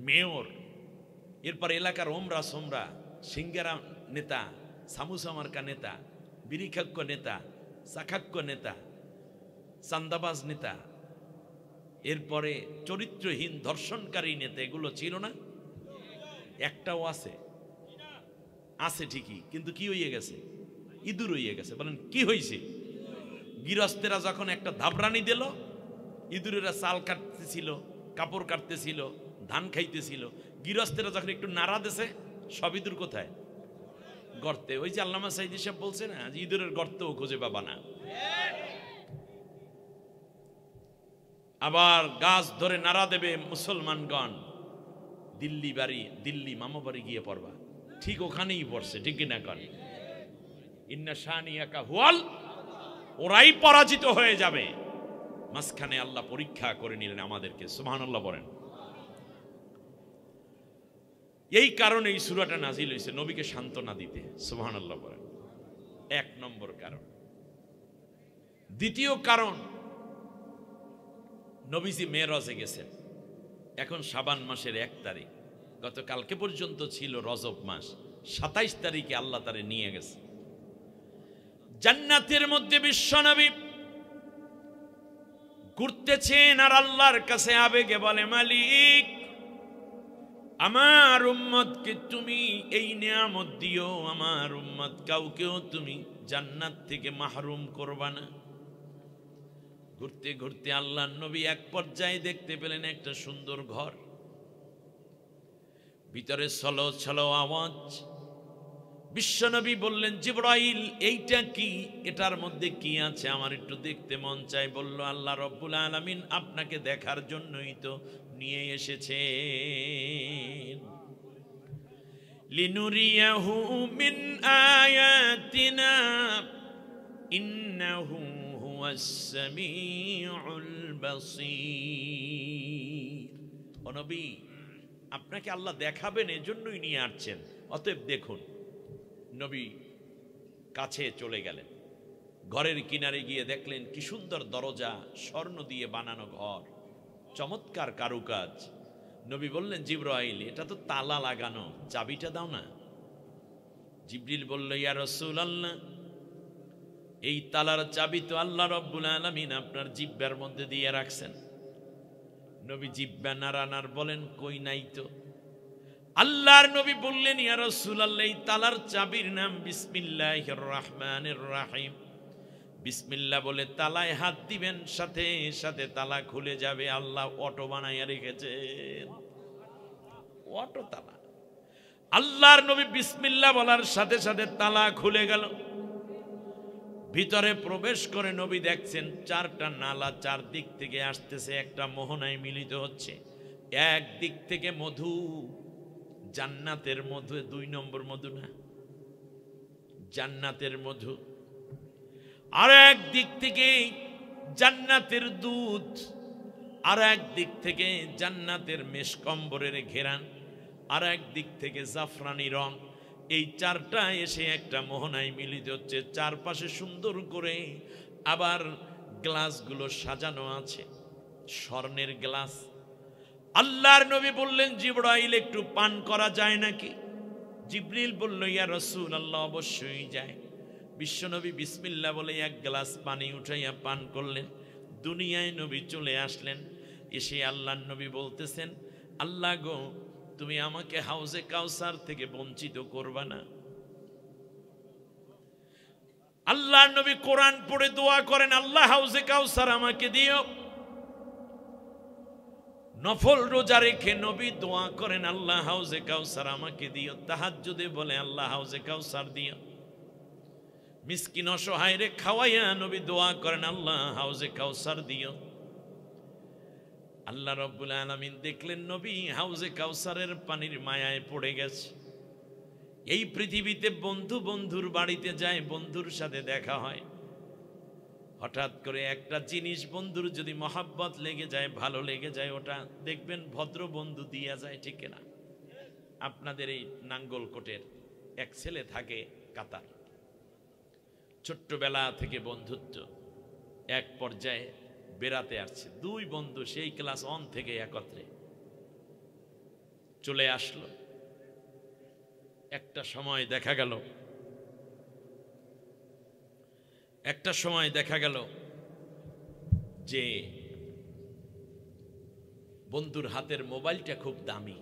মেয়র, এরপর এলাকার ওমরা সোমরা, সিঙ্গারা নেতা, সামুসা মার্কা নেতা, বিরিখাক্য নেতা, সাখাক্য নেতা, চান্দাবাজ নেতা, এরপরে চরিত্রহীন ধর্ষণকারী নেতা, এগুলো ছিল না? একটাও আছে? আছে ঠিকই, কিন্তু কি হইয়ে গেছে? ইঁদুর হইয়ে গেছে। বলেন কি হয়েছে? গৃহস্থেরা যখন একটা ধাবরানি দিল, ইঁদুরেরা চাল কাটতেছিল, কাপড় কাটতেছিল, ধান খাইতেছিল। গৃহস্থেরা যখন একটু নাড়া দিছে, সব ইঁদুর কোথায়? গর্তে। ওই যে আল্লামা সাইদি সাহেব বলছে না, যে ইঁদুরের গর্তও খুঁজে পাবা না। আবার গাছ ধরে নাড়া দেবে মুসলমানগণ, দিল্লি বাড়ি, দিল্লি মামা বাড়ি গিয়ে পড়বা, ঠিক ওখানেই পড়ছে, ঠিক কিনা কন? ইন্না শানিয়াকা হুয়াল, ওরাই পরাজিত হয়ে যাবে। মাঝখানে আল্লাহ পরীক্ষা করে নিলেন আমাদেরকে। সুবহানাল্লাহ বলেন। এই কারণে এই সূরাটা নাজিল হয়েছে, নবীকে সান্ত্বনা দিতে। সুবহানাল্লাহ বলেন। 1 নম্বর কারণ। দ্বিতীয় কারণ, নবীজি মেরাজে গেছেন। এখন শাবান মাসের 1 তারিখ, গতকালকে পর্যন্ত ছিল রজব মাস। 27 তারিখে আল্লাহ তারে নিয়ে গেছে জান্নাতের মধ্যে। বিশ্বনবী করতেছেন আর আল্লাহর কাছে আবেগে বলে, মালিক আমার উম্মতকে তুমি এই নিয়ামত দিও, আমার উম্মত কাউকেও তুমি জান্নাত থেকে মাহরুম করবা না। ঘুরতে ঘুরতে আল্লাহর নবী এক পর্যায়ে দেখতে পেলেন একটা সুন্দর ঘর, ভিতরে ছলো ছলো আওয়াজ। বিশ্বনবী বললেন, জিবরাইল এইটা কি, এটার মধ্যে কি আছে, আমার একটু দেখতে মন চায়। বলল, আল্লাহ রব্বুল আলামিন আপনাকে দেখার জন্যই তো নিয়ে এসেছেন। লিনুরিয়াহু মিন আয়াতিনা ইন্নাহু হুয়াস সামিউল বাসীর। ও নবী, আপনাকে আল্লাহ দেখাবেন এজন্যই নিয়ে আসছেন, অতএব দেখুন। নবী কাছে চলে গেলেন, ঘরের কিনারে গিয়ে দেখলেন কি সুন্দর দরজা, স্বর্ণ দিয়ে বানানো ঘর, চমৎকার কারুকাজ। নবী বললেন, জিবরাইল এটা তো তালা লাগানো, চাবিটা দাও না। জিবরিল বলল, ইয়া রাসূলুল্লাহ, এই তালার চাবি তো আল্লাহ রব্বুল আলামিন আপনার জিহ্বার মধ্যে দিয়ে রাখছেন। নবী জিহ্বা নাড়ানার বলেন, কই নাই তো। আল্লাহর নবী বললেন, ইয়া রাসূলুল্লাহ, এই তালার চাবির নাম বিসমিল্লাহির রহমানির রহিম। বিসমিল্লাহ বলে তালায় হাত দিবেন, সাথে সাথে তালা খুলে যাবে। আল্লাহ অটো বানাইয়া রেখেছেন, অটো তালা। আল্লাহর নবী বিসমিল্লাহ বলার সাথে সাথে তালা খুলে গেল। ভিতরে প্রবেশ করে নবী দেখছেন চারটা নালা চারদিক থেকে আসতেছে, একটা মোহনায় মিলিত হচ্ছে। এক দিক থেকে মধু, জান্নাতের মধু, 2 নম্বর মধু না, জান্নাতের মধু। আর এক দিক থেকে জান্নাতের দুধ, আর এক দিক থেকে জান্নাতের মেশকম্বরের ঘেরান, আর এক দিক থেকে জাফরানি রং। এই চারটা এসে একটা মোহনায় মিলিত হচ্ছে। চারপাশে সুন্দর করে আবার গ্লাসগুলো সাজানো আছে, স্বর্ণের গ্লাস। আল্লাহর নবী বললেন, জিবরাইল একটু পান করা যায় নাকি? জিবরিল বলল, ইয়া রাসূলুল্লাহ, অবশ্যই যায়। বিশ্বনবী বিসমিল্লাহ বলে এক গ্লাস পানি উঠাইয়া পান করলেন। দুনিয়ায় নবী চলে আসলেন। এসে আল্লাহর নবী বলতেছেন, আল্লাহ গো, তুমি আমাকে হাউজে কাউসার থেকে বঞ্চিত করবা না। আল্লাহর নবী কোরআন পড়ে দোয়া করেন, আল্লাহ হাউজে কাউসার আমাকে দিও। নফল রোজা রেখে নবী দোয়া করেন, আল্লাহ হাউজে কাউসার আমাকে দিও। তাহাজ্জুদে বলে, আল্লাহ হাউজে কাউসার দিও। মিসকিন অসহায় রে খাওয়াইয়া নবী দোয়া করেন, আল্লাহ হাউজে কাউসার দিও। আল্লাহ রব্বুল আলামিন দেখলেন নবী হাউজে কাউসারের পানির মায়ায় পড়ে গেছে। এই পৃথিবীতে বন্ধু বন্ধুর বাড়িতে যায়, বন্ধুর সাথে দেখা হয়, হঠাৎ করে একটা জিনিস বন্ধুর যদি মহাব্বত লেগে যায়, ভালো লেগে যায়, ওটা দেখবেন ভদ্র বন্ধু দিয়া যায়, ঠিক না? আপনাদের এই নাঙ্গলকোটের এক ছেলে থাকে কাতার, ছোট্টবেলা থেকে বন্ধুত্ব। এক পর্যায়ে বেড়াতে আসছে, 2 বন্ধু সেই ক্লাস 1 থেকে একত্রে চলে আসলো। একটা সময় দেখা গেল যে বন্ধুর হাতের মোবাইলটা খুব দামি।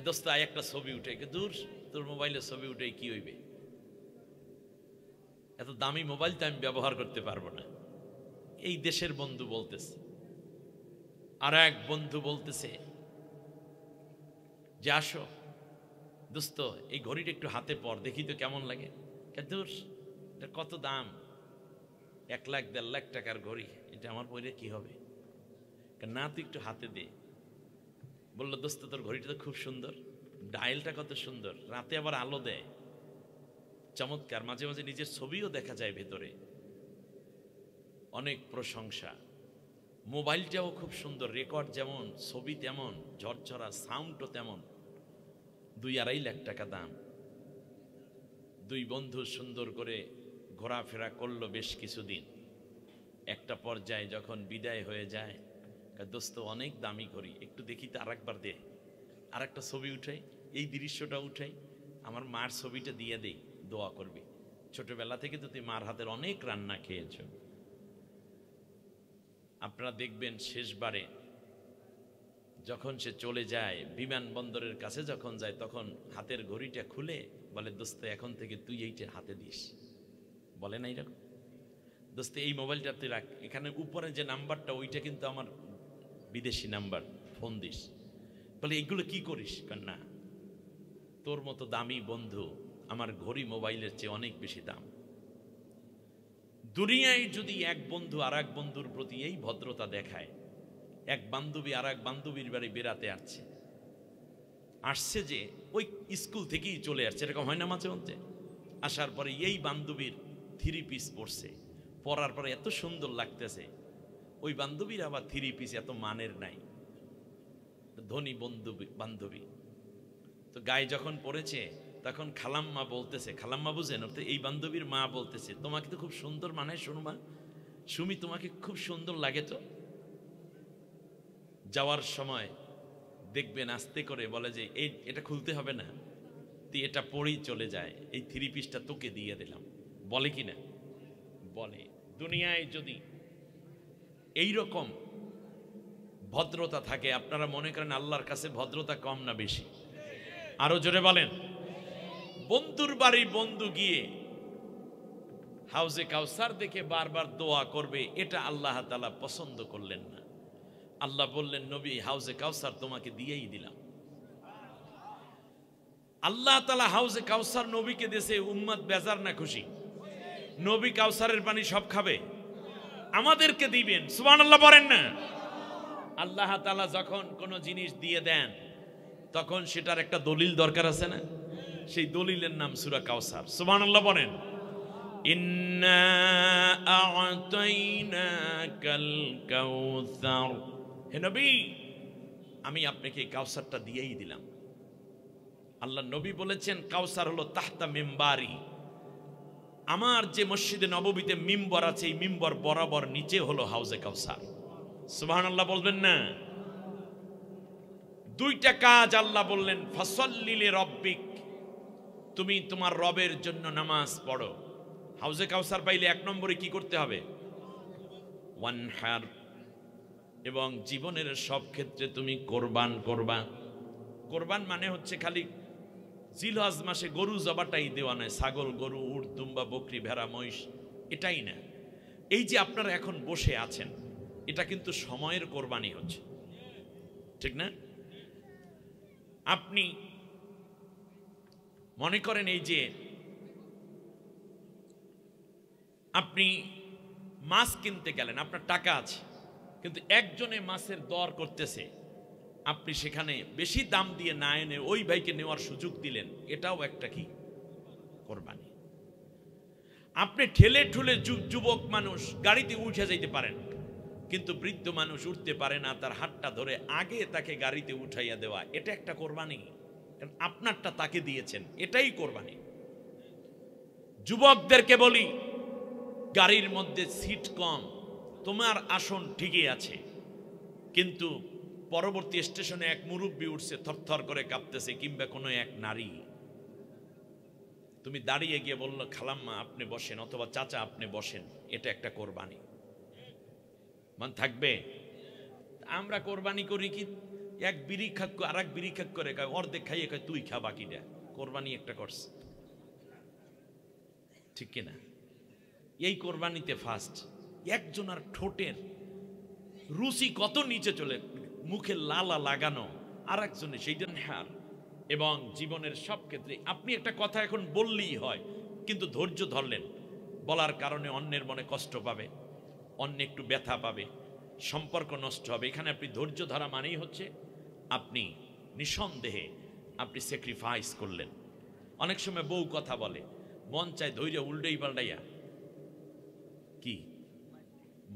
দোস্ত একটা ছবি উঠে, দূর তোর মোবাইলে ছবি উঠে কি হইবে, এত দামি মোবাইল তো আমি ব্যবহার করতে পারবো না। এই দেশের বন্ধু বলতেছে। আর এক বন্ধু বলতেছে যে, আসো দোস্ত, এই ঘড়িটা একটু হাতে পর, দেখি তো কেমন লাগে। দূর, এটা কত দাম, 1 লাখ 1.5 লাখ টাকার ঘড়ি, এটা আমার পরে কি হবে? না, তুই একটু হাতে দে। বললো, দোস্ত তোর ঘড়িটা তো খুব সুন্দর, ডায়ালটা কত সুন্দর, রাতে আবার আলো দেয়, চমৎকার, মাঝে মাঝে নিজের ছবিও দেখা যায় ভেতরে, অনেক প্রশংসা। মোবাইলটাও খুব সুন্দর, রেকর্ড যেমন, ছবি তেমন, ঝরঝরা, সাউন্ডও তেমন, 2-2.5 লাখ টাকা দাম। 2 বন্ধু সুন্দর করে ঘোরাফেরা করলো বেশ কিছুদিন। একটা পর্যায়ে যখন বিদায় হয়ে যায়, দোস্ত অনেক দামি করি, একটু দেখি তো, আরেকবার দে, আর একটা ছবি উঠাই, এই দৃশ্যটা উঠাই, আমার মার ছবিটা দিয়ে দেই, দোয়া করবি, ছোটবেলা থেকে তো তুই মার হাতের অনেক রান্না খেয়েছ। আপনারা দেখবেন শেষবারে যখন সে চলে যায় বিমানবন্দরের কাছে যখন যায় তখন হাতের ঘড়িটা খুলে বলে দোস্ত এখন থেকে তুই এইটা হাতে দিস, বলে না এরকম? দোস্ত এই মোবাইলটা তুই রাখ, এখানে উপরে যে নাম্বারটা ওইটা কিন্তু আমার বিদেশি নাম্বার, ফোন দিস। বলে এইগুলো কি করিস? না, তোর মতো দামি বন্ধু আমার ঘড়ি মোবাইলের চেয়ে অনেক বেশি দাম। দুনিয়ায় যদি এক বন্ধু আর এক বন্ধুর প্রতি এই ভদ্রতা দেখায়, এক বান্ধবী আর এক বান্ধবীর বাড়ি বেড়াতে আসছে যে ওই স্কুল থেকেই চলে আসছে, এরকম হয় না মাঝে মধ্যে? আসার পরে এই বান্ধবীর 3 পিস পরছে, পরার পরে এত সুন্দর লাগতেছে, ওই বান্ধবীর আবার 3 পিস এত মানের নাই, ধনী বান্ধবী। তো গায়ে যখন পড়েছে তখন খালাম্মা বলতেছে, খালাম্মা বুঝেন অর্থাৎ এই বান্ধবীর মা বলতেছে, তোমাকে তো খুব সুন্দর মানায় সুরমা, সুমি তোমাকে খুব সুন্দর লাগে। তো যাওয়ার সময় দেখবেন আস্তে করে বলে যে এটা খুলতে হবে না, তুই এটা পরেই চলে যায়, এই 3 পিসটা তোকে দিয়ে দিলাম, বলে কি না? বলে। দুনিয়ায় যদি এই রকম ভদ্রতা থাকে, আপনারা মনে করেন আল্লাহর কাছে ভদ্রতা কম না বেশি? আরো জোরে বলেন। বন্ধুর বাড়ি বন্ধু গিয়ে হাউজে কাউসার দেখে বারবার দোয়া করবে, এটা আল্লাহ তাআলা পছন্দ করলেন না। আল্লাহ বললেন, নবী হাউজে কাউসার তোমাকে দিয়েই দিলাম। আল্লাহ তাআলা হাউজে কাউসার নবীকে দিয়েছে, উম্মত বেজার না খুশি? নবী কাউসারের পানি সব খাবে, আমাদেরকে দিবেন, সুবহানাল্লাহ বলেন না? আল্লাহ তাআলা যখন কোন জিনিস দিয়ে দেন তখন সেটার একটা দলিল দরকার আছে না? সেই দলিলের নাম সূরা কাউসার, সুবহানাল্লাহ বলেন। ইন্না আ'তাইনাকাল কাউসার, হে নবী আমি আপনাকে এই কাউসারটা দিয়েই দিলাম। আল্লাহ নবী বলেছেন কাউসার হলো তাহতা মিম্বারি, আমার যে মসজিদে নববীতে মিম্বর আছে এই মিম্বর বরাবর নিচে হলো হাউজে কাউসার, সুবহানাল্লাহ বলবেন না? 2টা কাজ আল্লাহ বললেন, ফাসাল্লি লিরাব্বিক, তুমি তোমার রবের জন্য নামাজ পড়ো। হাউজে কাউসার পাইলে 1 নম্বরে কি করতে হবে? ওয়ানহার, এবং জীবনের সব ক্ষেত্রে তুমি কোরবান করবা। কোরবান মানে হচ্ছে খালি জিলহজ মাসে গরু জবাটাই দেওয়া নয়, ছাগল, গরু, উট, দুম্বা, বকরি, ভেড়া, মহিষ, এটাই না। এই যে আপনারা এখন বসে আছেন এটা কিন্তু সময়ের কোরবানি হচ্ছে, ঠিক না? আপনি মনে করেন এই যে আপনি মাছ কিনতে গেলেন, আপনার টাকা আছে, কিন্তু একজনে মাছের দর করতেছে, আপনি সেখানে বেশি দাম দিয়ে না এনে ওই ভাইকে নেওয়ার সুযোগ দিলেন, এটাও একটা কি? কোরবানি। আপনি ঠেলে ঠুলে যুবক মানুষ গাড়িতে উঠে যাইতে পারেন, কিন্তু বৃদ্ধ মানুষ উঠতে পারে না, তার হাতটা ধরে আগে তাকে গাড়িতে উঠাইয়া দেওয়া, এটা একটা কোরবানি। কারণ আপনারটা তাকে দিয়েছেন, এটাই কোরবানি। যুবকদেরকে বলি, গাড়ির মধ্যে সিট কম, তোমার আসন ঠিকই আছে, কিন্তু পরবর্তী স্টেশনে এক মুরব্বী উঠছে, থরথর করে কাঁপতেছে, কিংবা কোনো এক নারী, তুমি দাঁড়িয়ে গিয়ে বললো খালাম্মা আপনি বসেন, অথবা চাচা আপনি বসেন, এটা একটা কোরবানি। মান থাকবে? আমরা কোরবানি করি কি? এক বিড়ি খাক আর এক বিড়ি খাক করে কয়, অর্ধেক খাইয়ে কয় তুই খা বাকিটা। কোরবানি একটা করছে, ঠিক কিনা? এই কোরবানিতে ফার্স্ট একজনের ঠোঁটের রুচি কত নিচে চলে, মুখে লালা লাগানো, আর একজনে সেইটা হার। এবং জীবনের সব ক্ষেত্রে আপনি একটা কথা এখন বললেই হয়, কিন্তু ধৈর্য ধরলেন, বলার কারণে অন্যের মনে কষ্ট পাবে, অন্য একটু ব্যথা পাবে, সম্পর্ক নষ্ট হবে। এখানে আপনি ধৈর্য ধরা মানেই হচ্ছে আপনি নিঃসন্দেহে আপনি স্যাক্রিফাইস করলেন। অনেক সময় বউ কথা বলে, মন চায় ধৈর্য উল্টেই পাল্টাইয়া কি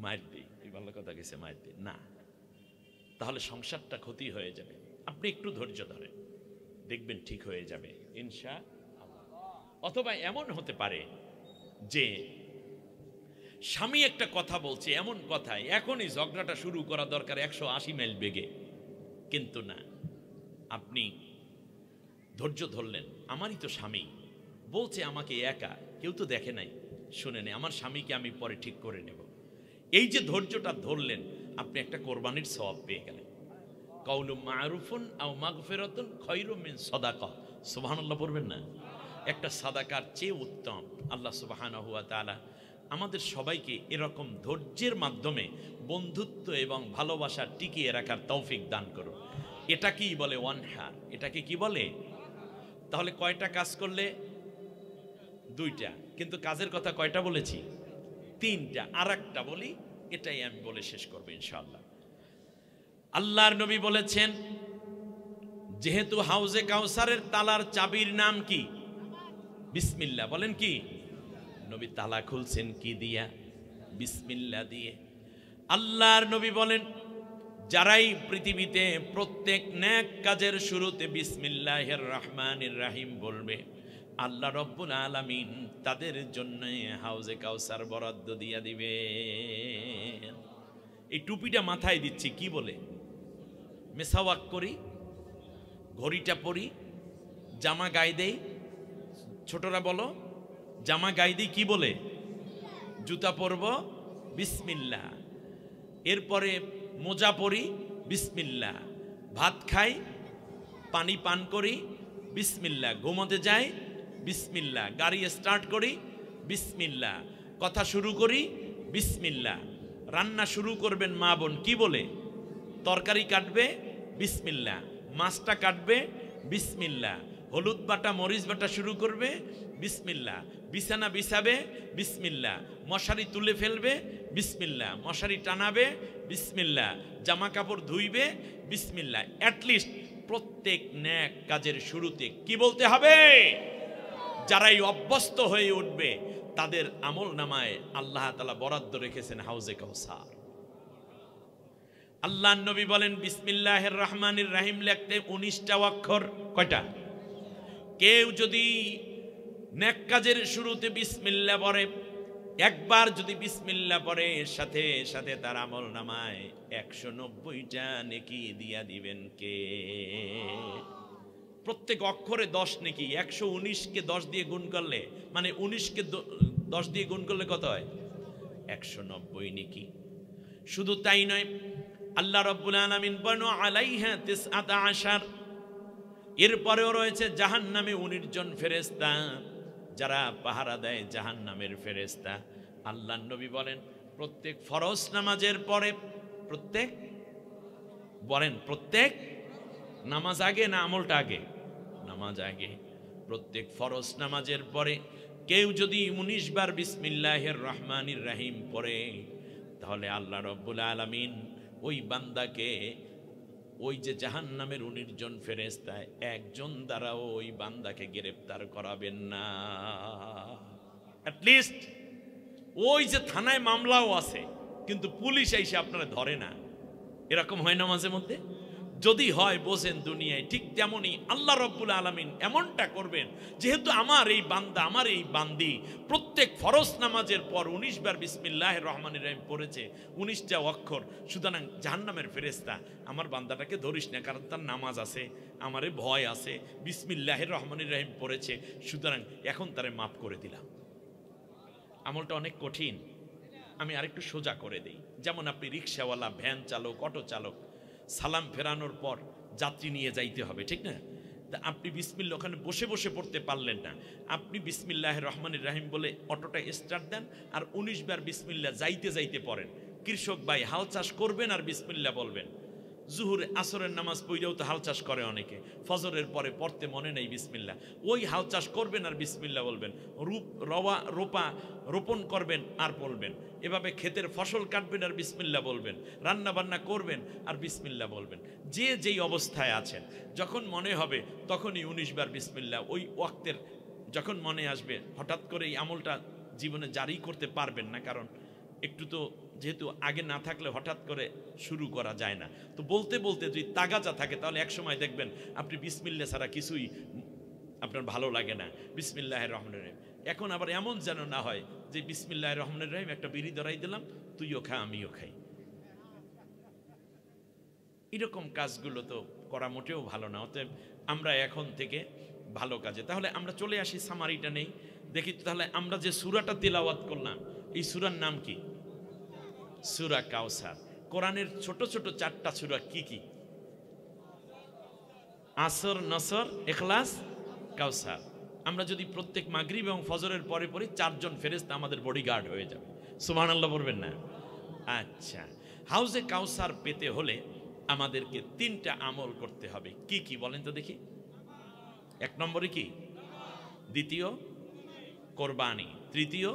মায়ের দিই, ভালো কথা গেছে মায়ের দিই না, তাহলে সংসারটা ক্ষতি হয়ে যাবে। আপনি একটু ধৈর্য ধরেন, দেখবেন ঠিক হয়ে যাবে ইনশাআল্লাহ। অথবা এমন হতে পারে যে স্বামী একটা কথা বলছে, এমন কথায় এখনই ঝগড়াটা শুরু করা দরকার 180 মাইল বেগে, কিন্তু না, আপনি ধৈর্য ধরলেন, আমারই তো স্বামী বলছে আমাকে একা, কেউ তো দেখে নাই শুনে নেই, আমার স্বামীকে আমি পরে ঠিক করে নেব। এই যে ধৈর্যটা ধরলেন, আপনি একটা কোরবানির সওয়াব পেয়ে গেলেন। কাউলুম মারুফুন আও মাগফিরাতুন খায়রুম মিন সাদাকা, সুবহানাল্লাহ পড়বেন না? একটা সাদাকার চেয়ে উত্তম। আল্লাহ সুবহানাহু ওয়া তাআলা আমাদের সবাইকে এরকম ধৈর্যের মাধ্যমে বন্ধুত্ব এবং ভালোবাসা টিকিয়ে রাখার তৌফিক দান করুন। এটাকেই বলে ওয়ানহার। এটাকে কি বলে? তাহলে কয়টা কাজ করলে? দুইটা, কিন্তু কাজের কথা কয়টা বলেছি? তিনটা। আর একটা বলি, এটাই আমি বলে শেষ করবো ইনশাআল্লাহ। আল্লাহর নবী বলেছেন, যেহেতু হাউজে কাউসারের তালার চাবির নাম কি? বিসমিল্লাহ। বলেন কি? নবী তালা খুলছেন কি দিয়া? বিসমিল্লাহ দিয়ে। আল্লাহর নবী বলেন, যারাই পৃথিবীতে প্রত্যেক নেক কাজের শুরুতে বিসমিল্লাহির রহমানির রহিম বলবে, আল্লাহ রব্বুল আলামিন তাদের জন্য হাউজে কাউসার বরাদ্দ দিয়া দিবে। এই টুপিটা মাথায় দিচ্ছি কি বলে? মেসাওয়াক করি, ঘড়িটা পরি, জামা গায়ে দেই। ছোটরা বলো, জামা গায়ে দিই কি বলে? জুতা পরব বিসমিল্লাহ। এরপরে মোজা পরি বিসমিল্লাহ। ভাত খাই, পানি পান করি বিসমিল্লাহ। ঘুমোতে যাই বিসমিল্লাহ। গাড়ি স্টার্ট করি বিসমিল্লাহ। কথা শুরু করি বিসমিল্লাহ। রান্না শুরু করবেন মা বোন কি বলে? তরকারি কাটবে বিসমিল্লাহ। মাছটা কাটবে বিসমিল্লাহ। হলুদ বাটা মরিচ বাটা শুরু করবে বিসমিল্লাহ। বিছানা বিছাবে বিসমিল্লাহ। মশারি তুলে ফেলবে বিসমিল্লাহ। মশারি টানাবে বিসমিল্লাহ। জামা কাপড় ধুইবে বিসমিল্লাহ। অ্যাটলিস্ট প্রত্যেক নেক কাজের শুরুতে কি বলতে হবে? যারাই অভ্যস্ত হয়ে উঠবে তাদের আমল নামায় আল্লাহ তাআলা বরাদ্দ রেখেছেন হাউজে কাউসার। আল্লাহর নবী বলেন, বিসমিল্লাহির রহমানির রহিম লিখতে 19টা অক্ষর। কয়টা? কেউ যদি নেক কাজের শুরুতে বিসমিল্লাহ পড়ে, একবার যদি বিসমিল্লাহ পড়ে, সাথে সাথে তার আমল নামায় 190টা নেকি দিয়া দিবেন কে? প্রত্যেক অক্ষরে 10 নেকি। 119কে 10 দিয়ে গুণ করলে, মানে 19কে 10 দিয়ে গুণ করলে কত হয়? 190 নেকি। শুধু তাই নয়, আল্লাহ রাব্বুল আলামিন বলেন আলাইহা 19। এরপরেও রয়েছে জাহান্নামে 19 জন ফেরেশতা, যারা পাহারা দেয় জাহান্নামের ফেরেশতা। আল্লাহর নবী বলেন, প্রত্যেক ফরজ নামাজের পরে, প্রত্যেক বলেন, প্রত্যেক নামাজ আগে না আমলটা আগে? নামাজ আগে। প্রত্যেক ফরজ নামাজের পরে কেউ যদি 19 বার বিসমিল্লাহির রহমানির রহিম পড়ে, তাহলে আল্লাহ রাব্বুল আলামিন ওই বান্দাকে, ওই যে জাহান্নামের 19 জন ফেরেশতা, একজন দ্বারাও ওই বান্দাকে গ্রেফতার করাবেন না। অ্যাটলিস্ট ওই যে থানায় মামলাও আছে, কিন্তু পুলিশ এসে আপনারা ধরে না। এরকম হয় না মাঝে মধ্যে? যদি হয় বোঝেন দুনিয়ায়, ঠিক তেমনই আল্লাহ রাব্বুল আলামিন এমনটা করবেন, যেহেতু আমার এই বান্দা, আমার এই বান্দি প্রত্যেক ফরজ নামাজের পর 19 বার বিসমিল্লাহির রহমানির রহিম পড়েছে, 19টা অক্ষর, সুতরাং জাহান্নামের ফেরেশতা আমার বান্দাটাকে ধরিস না, কারণ তার নামাজ আছে, আমারে ভয় আছে, বিসমিল্লাহির রহমানির রহিম পড়েছে, সুতরাং এখন তারে মাফ করে দিলাম। আমলটা অনেক কঠিন, আমি আরেকটু সোজা করে দেই। যেমন আপনি রিক্সাওয়ালা, ভ্যান চালক, অটো চালক, সালাম ফেরানোর পর যাত্রী নিয়ে যাইতে হবে, ঠিক না? তা আপনি বিসমিল্লাহ ওখানে বসে বসে পড়তে পারলেন না, আপনি বিসমিল্লাহির রহমানির রহিম বলে অটোটা স্টার্ট দেন, আর 19 বার বিসমিল্লাহ যাইতে যাইতে পড়েন। কৃষক ভাই হাল চাষ করবেন আর বিসমিল্লাহ বলবেন। জুহুর আসরের নামাজ পড়েও তো হাল চাষ করে অনেকে, ফজরের পরে পড়তে মনে নেই বিসমিল্লাহ, ওই হাল চাষ করবেন আর বিসমিল্লাহ বলবেন। রোপণ করবেন আর বলবেন। এভাবে ক্ষেতের ফসল কাটবেন আর বিসমিল্লাহ বলবেন। রান্না বান্না করবেন আর বিসমিল্লাহ বলবেন। যে যেই অবস্থায় আছেন, যখন মনে হবে তখনই 19 বার বিসমিল্লাহ, ওই ওয়াক্তের যখন মনে আসবে। হঠাৎ করে এই আমলটা জীবনে জারি করতে পারবেন না, কারণ একটু তো যেহেতু আগে না থাকলে হঠাৎ করে শুরু করা যায় না। তো বলতে বলতে যদি তাগাজা থাকে, তাহলে এক সময় দেখবেন আপনি বিসমিল্লাহ ছাড়া কিছুই আপনার ভালো লাগে না। বিসমিল্লাহির রহমানির রহিম। এখন আবার এমন যেন না হয় যে বিসমিল্লাহির রহমানির রহিম একটা বিড়ি ধরাই দিলাম, তুইও খা আমিও খাই। এরকম কাজগুলো তো করা মোটেও ভালো না। অতএব আমরা এখন থেকে ভালো কাজে, তাহলে আমরা চলে আসি, সামারিটা নেই দেখি। তাহলে আমরা যে সূরাটা তিলাওয়াত করলাম, এই সূরার নাম কি? সূরা কাউসার। কোরআনের ছোট ছোট 4টা সূরা কি কি? আসর, নসর, ইখলাস, কাউসার। আমরা যদি প্রত্যেক মাগরিব এবং ফজরের পরে পরে 4 জন ফেরেশতা আমাদের বডিগার্ড হয়ে যাবে। সুবহানাল্লাহ বলবেন না? আচ্ছা, হাউজে কাউসার পেতে হলে আমাদেরকে 3টা আমল করতে হবে। কি কি বলেন তো দেখি? 1 নম্বরে কি? দ্বিতীয় কোরবানি, তৃতীয়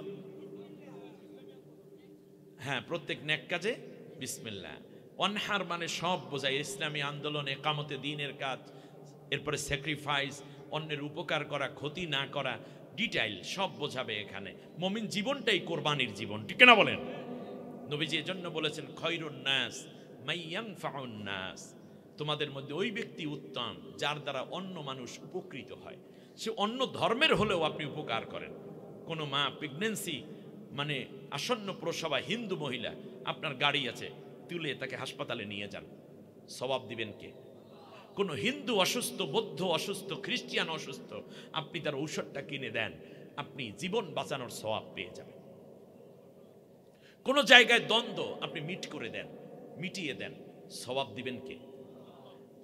হ্যাঁ প্রত্যেক নেক কাজে বিসমিল্লাহ। অনহার মানে সব বোঝায়, ইসলামী আন্দোলন, একামতে দ্বীনের কাজ, এরপরে স্যাক্রিফাইস, অন্যের উপকার করা, ক্ষতি না করা, ডিটেইল সব বোঝাবে এখানে। মুমিন জীবনটাই কোরবানির জীবন, ঠিক না বলেন? নবীজি এজন্য বলেছেন খয়রুন নাস মাইয়ানফাউন নাস, তোমাদের মধ্যে ওই ব্যক্তি উত্তম যার দ্বারা অন্য মানুষ উপকৃত হয়। সে অন্য ধর্মের হলেও আপনি উপকার করেন। কোনো মা প্রেগনেন্সি মানে আসন্ন প্রসবা হিন্দু মহিলা, আপনার গাড়ি আছে, তুলে তাকে হাসপাতালে নিয়ে যান, সওয়াব দিবেন কে? কোনো হিন্দু অসুস্থ, বৌদ্ধ অসুস্থ, খ্রিস্টান অসুস্থ, আপনি তার ঔষধটা কিনে দেন, আপনি জীবন বাঁচানোর সওয়াব পেয়ে যাবেন। কোনো জায়গায় দ্বন্দ্ব আপনি মিটিয়ে দেন, সওয়াব দিবেন কে?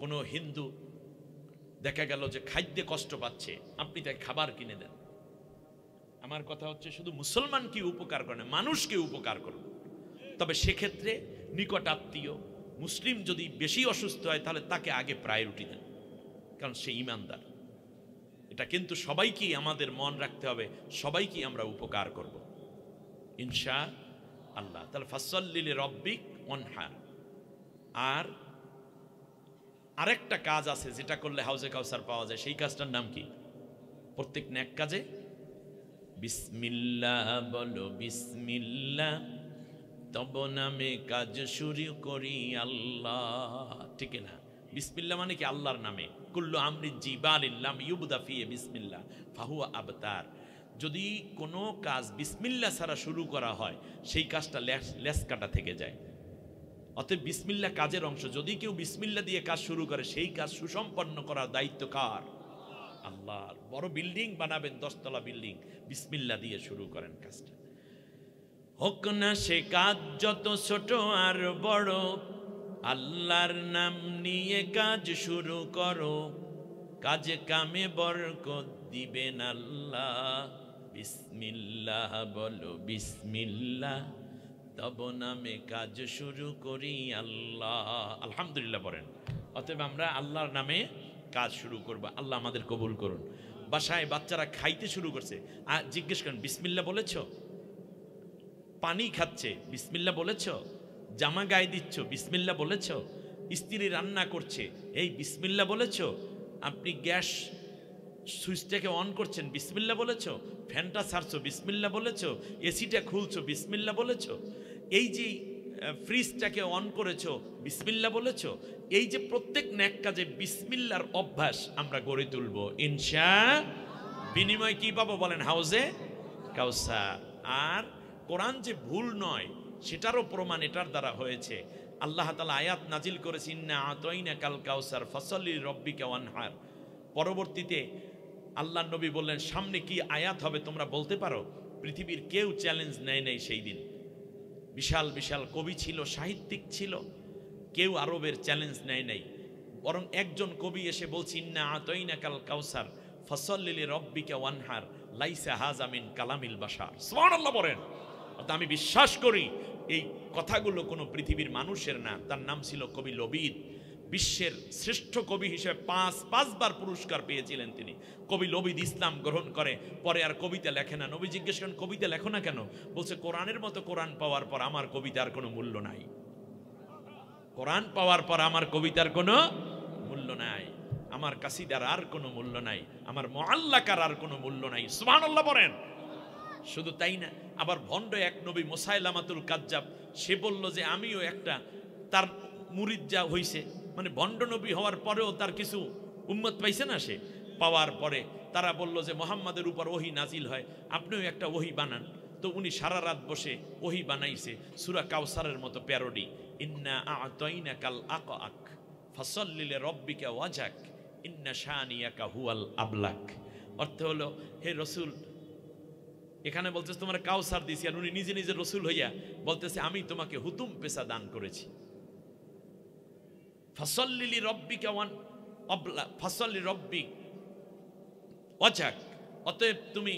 কোনো হিন্দু দেখা গেল যে খাদ্যে কষ্ট পাচ্ছে, আপনি তাকে খাবার কিনে দেন। আমার কথা হচ্ছে শুধু মুসলমানকে উপকার করে না, মানুষকে উপকার করুন। তবে সেক্ষেত্রে নিকট আত্মীয় মুসলিম যদি বেশি অসুস্থ হয় তাহলে তাকে আগে প্রায়োরিটি দেন, কারণ সে ঈমানদার। এটা কিন্তু সবাইকেই আমাদের মন রাখতে হবে, সবাইকেই আমরা উপকার করব ইনশাআল্লাহ। তাহলে ফাসল্লি লিরাব্বিক ওয়ানহার। আর আরেকটা কাজ আছে যেটা করলে হাউজে কাউসার পাওয়া যায়, সেই কাজটার নাম কি? প্রত্যেক নেক কাজে বিসমিল্লাহ বলো, বিসমিল্লাহ তব নামে কাজ শুরু করি আল্লাহ, ঠিক না? বিসমিল্লাহ মানে কি? আল্লাহর নামে। কুল্লু আমরিন জিবালিল্লাম ইউবদা ফিহি বিসমিল্লাহ ফাহুয়া আবতার। যদি কোনো কাজ বিসমিল্লাহ ছাড়া শুরু করা হয়, সেই কাজটা লেস কাটা থেকে যায়। অতএব বিসমিল্লাহ কাজের অংশ। যদি কেউ বিসমিল্লাহ দিয়ে কাজ শুরু করে, সেই কাজ সুসম্পন্ন করার দায়িত্ব কার? আল্লাহর। বড় বিল্ডিং বানাবেন, 10 তলা বিল্ডিং, বিসমিল্লাহ দিয়ে শুরু করেন কাজটা। হোক না সে কাজ যত ছোট আর বড়, আল্লাহর নাম নিয়ে কাজ শুরু করো, কাজে কামে বরকত দিবেন আল্লাহ। বিসমিল্লাহ বলো, বিসমিল্লাহ তব নামে কাজ শুরু করি আল্লাহ। আলহামদুলিল্লাহ বলেন। অতএব আমরা আল্লাহর নামে কাজ শুরু করব। আল্লাহ আমাদের কবুল করুন। বাসায় বাচ্চারা খাইতে শুরু করছে, জিজ্ঞেস করেন বিসমিল্লাহ বলেছ? পানি খাচ্ছে, বিসমিল্লাহ বলেছ? জামা গায়ে দিচ্ছ, বিসমিল্লাহ বলেছ? স্ত্রী রান্না করছে, এই বিসমিল্লাহ বলেছ? আপনি গ্যাস সুইচটাকে অন করছেন, বিসমিল্লাহ বলেছ? ফ্যানটা ছাড়ছো, বিসমিল্লাহ বলেছ? এসিটা খুলছো, বিসমিল্লাহ বলেছ? এই যে ফ্রিজটাকে অন করেছো, বিসমিল্লাহ বলেছ? এই যে প্রত্যেক নেক কাজে বিসমিল্লাহর অভ্যাস আমরা গড়ে তুলব ইনশাআল্লাহ। বিনিময় কি পাবো বলেন? হাউজে কাউসার। আর কোরআন যে ভুল নয় সেটারও প্রমাণ এটার দ্বারা হয়েছে। আল্লাহ তাআলা আয়াত নাজিল করেছে, ইন্না আতাইনাকাল কাউসার ফাসল্লি লিরাব্বিকা ওয়ানহার। পরবর্তীতে আল্লাহ নবী বললেন, সামনে কি আয়াত হবে তোমরা বলতে পারো? পৃথিবীর কেউ চ্যালেঞ্জ নেয় নাই সেই দিন। বিশাল বিশাল কবি ছিল, সাহিত্যিক ছিল, কেউ আরবের চ্যালেঞ্জ নেয় নাই। বরং একজন কবি এসে বলছে, ইন্না আতাইনাকাল কাউসার ফাসল্লি লিরাব্বিকা ওয়ানহার লাইসা হাযা মিন কালামিল বাশার। সুবহানাল্লাহ বলেন। আমি বিশ্বাস করি এই কথাগুলো কোনো পৃথিবীর মানুষের না। তার নাম ছিল কবি লবিদ। বিশ্বের শ্রেষ্ঠ কবি হিসেবে পাঁচবার পুরস্কার পেয়েছিলেন তিনি। কবি লবিদ ইসলাম গ্রহণ করে, পরে আর কবিতা লেখে না। নবী জিজ্ঞেস করেন, কবিতা লেখো না কেন? বলছে, কোরআনের মতো কোরআন পাওয়ার পর আমার কবিতার কোনো মূল্য নাই। কোরআন পাওয়ার পর আমার কবিতার কোনো মূল্য নাই, আমার কাসিদার আর কোনো মূল্য নাই, আমার মুআল্লাকার আর কোনো মূল্য নাই। সুবহানাল্লাহ বলেন। শুধু তাই না, আবার ভণ্ড এক নবী মুসাইলামাতুল কাজ্জাব, সে বলল যে আমিও একটা, তার মুরিদ যা হইছে, মানে ভণ্ড নবী হওয়ার পরেও তার কিছু উম্মত পাইছে না, সে পাওয়ার পরে তারা বলল যে মুহাম্মাদের উপর ওহী নাজিল হয়, আপনিও একটা ওহী বানান। তো উনি সারা রাত বসে ওহী বানাইছে সূরা কাউসারের মতো প্যারোডি, ইন্না আ'তাইনাকাল আকআক ফাসল্লি লিরাব্বিকা ওয়াজহাক ইন্না শানিয়াকা হুয়াল আবলাক। অর্থ হলো, হে রাসূল এখানে বলতেছে তোমার কাউসার দিছি, আর উনি নিজে নিজে রসুল হইয়া বলতেছে আমি তোমাকে হুতুম পেশা দান করেছি। ফাসল্লি রব্বিকা ওয়ান অবলা ফাসল্লি রব্বিক ওয়াজাক, অতএব তুমি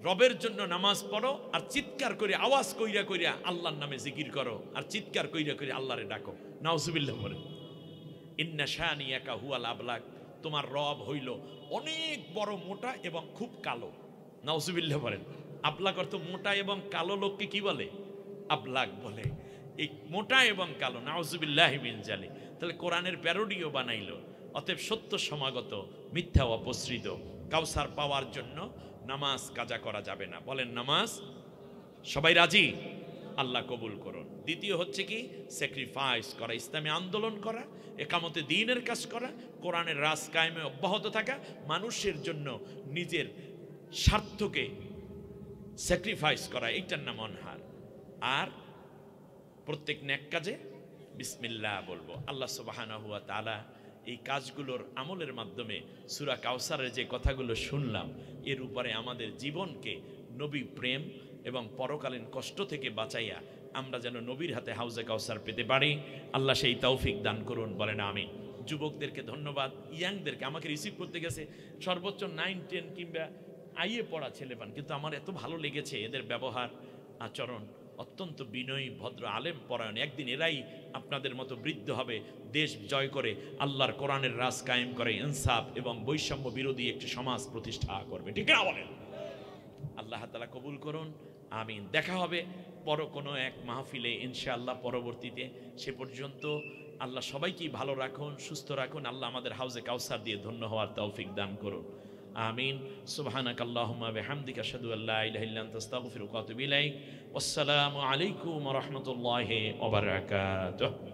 রবের জন্য নামাজ পড়ো আর চিৎকার করে আওয়াজ কইরা কইরা আল্লাহর নামে জিকির করো আর চিৎকার কইরা কইরা আল্লাহরে ডাকো। নাউজুবিল্লাহ বলে ইন্না শানিয়াকা হুয়াল আবলাক, তোমার রব হইল অনেক বড় মোটা এবং খুব কালো। নাউজুবিল্লাহ বলেন। আবলাক অর্থ মোটা এবং কালো লোককে কি বলে? আবলাক বলে। এই মোটা এবং কালো, নাউজুবিল্লাহি মিন জালিক। তাহলে কোরআনের প্যারোডিও বানাইলো। অতএব সত্য সমাগত, মিথ্যা অপসৃত। কাউসার পাওয়ার জন্য নামাজ কাজা করা যাবে না। বলেন নামাজ। সবাই রাজি? আল্লাহ কবুল করুন। দ্বিতীয় হচ্ছে কি? স্যাক্রিফাইস করা, ইসলামী আন্দোলন করা, একামতে দ্বীনের কাজ করা, কোরআনের রাজ কায়েমে অব্যাহত থাকা, মানুষের জন্য নিজের স্বার্থকে স্যাক্রিফাইস করা, এইটার নাম অনহার। আর প্রত্যেক নেক কাজে বিসমিল্লাহ বলবো। আল্লাহ সুবহানাহু ওয়া তাআলা এই কাজগুলোর আমলের মাধ্যমে সূরা কাউসারের যে কথাগুলো শুনলাম, এর উপরে আমাদের জীবনকে নবী প্রেম এবং পরকালীন কষ্ট থেকে বাঁচাইয়া আমরা যেন নবীর হাতে হাউজে কাউসার পেতে পারি। আল্লাহ সেই তৌফিক দান করুন, বলেন আমিন। যুবকদেরকে ধন্যবাদ, ইয়াংদেরকে আমাকে রিসিভ করতে গেছে সর্বোচ্চ 9, 10 কিংবা আইয়ে পড়া ছেলে পান, কিন্তু আমার এত ভালো লেগেছে এদের ব্যবহার আচরণ, অত্যন্ত বিনয়ী ভদ্র আলেম পরায়ণ। একদিন এরাই আপনাদের মতো বৃদ্ধ হবে, দেশ জয় করে আল্লাহর কোরআনের রাজ কায়েম করে, ইনসাফ এবং বৈষম্য বিরোধী একটি সমাজ প্রতিষ্ঠা করবে। ঠিক না বলেন? আল্লাহ তাআলা কবুল করুন, আমিন। দেখা হবে কোনো এক মাহফিলে ইনশাআল্লাহ পরবর্তীতে। সে পর্যন্ত আল্লাহ সবাইকেই ভালো রাখুন, সুস্থ রাখুন। আল্লাহ আমাদের হাউজে কাউসার দিয়ে ধন্য হওয়ার তৌফিক দান করুন, আমিন। সুবহানাকাল্লাহুম্মা বিহামদিকা আশহাদু আল্লা ইলাহা ইল্লা আনতা আস্তাগফিরুকা ওয়া আতুবু ইলাইক। ওয়াসসালামু আলাইকুম ওয়া রাহমাতুল্লাহি ওয়া বারাকাতুহু।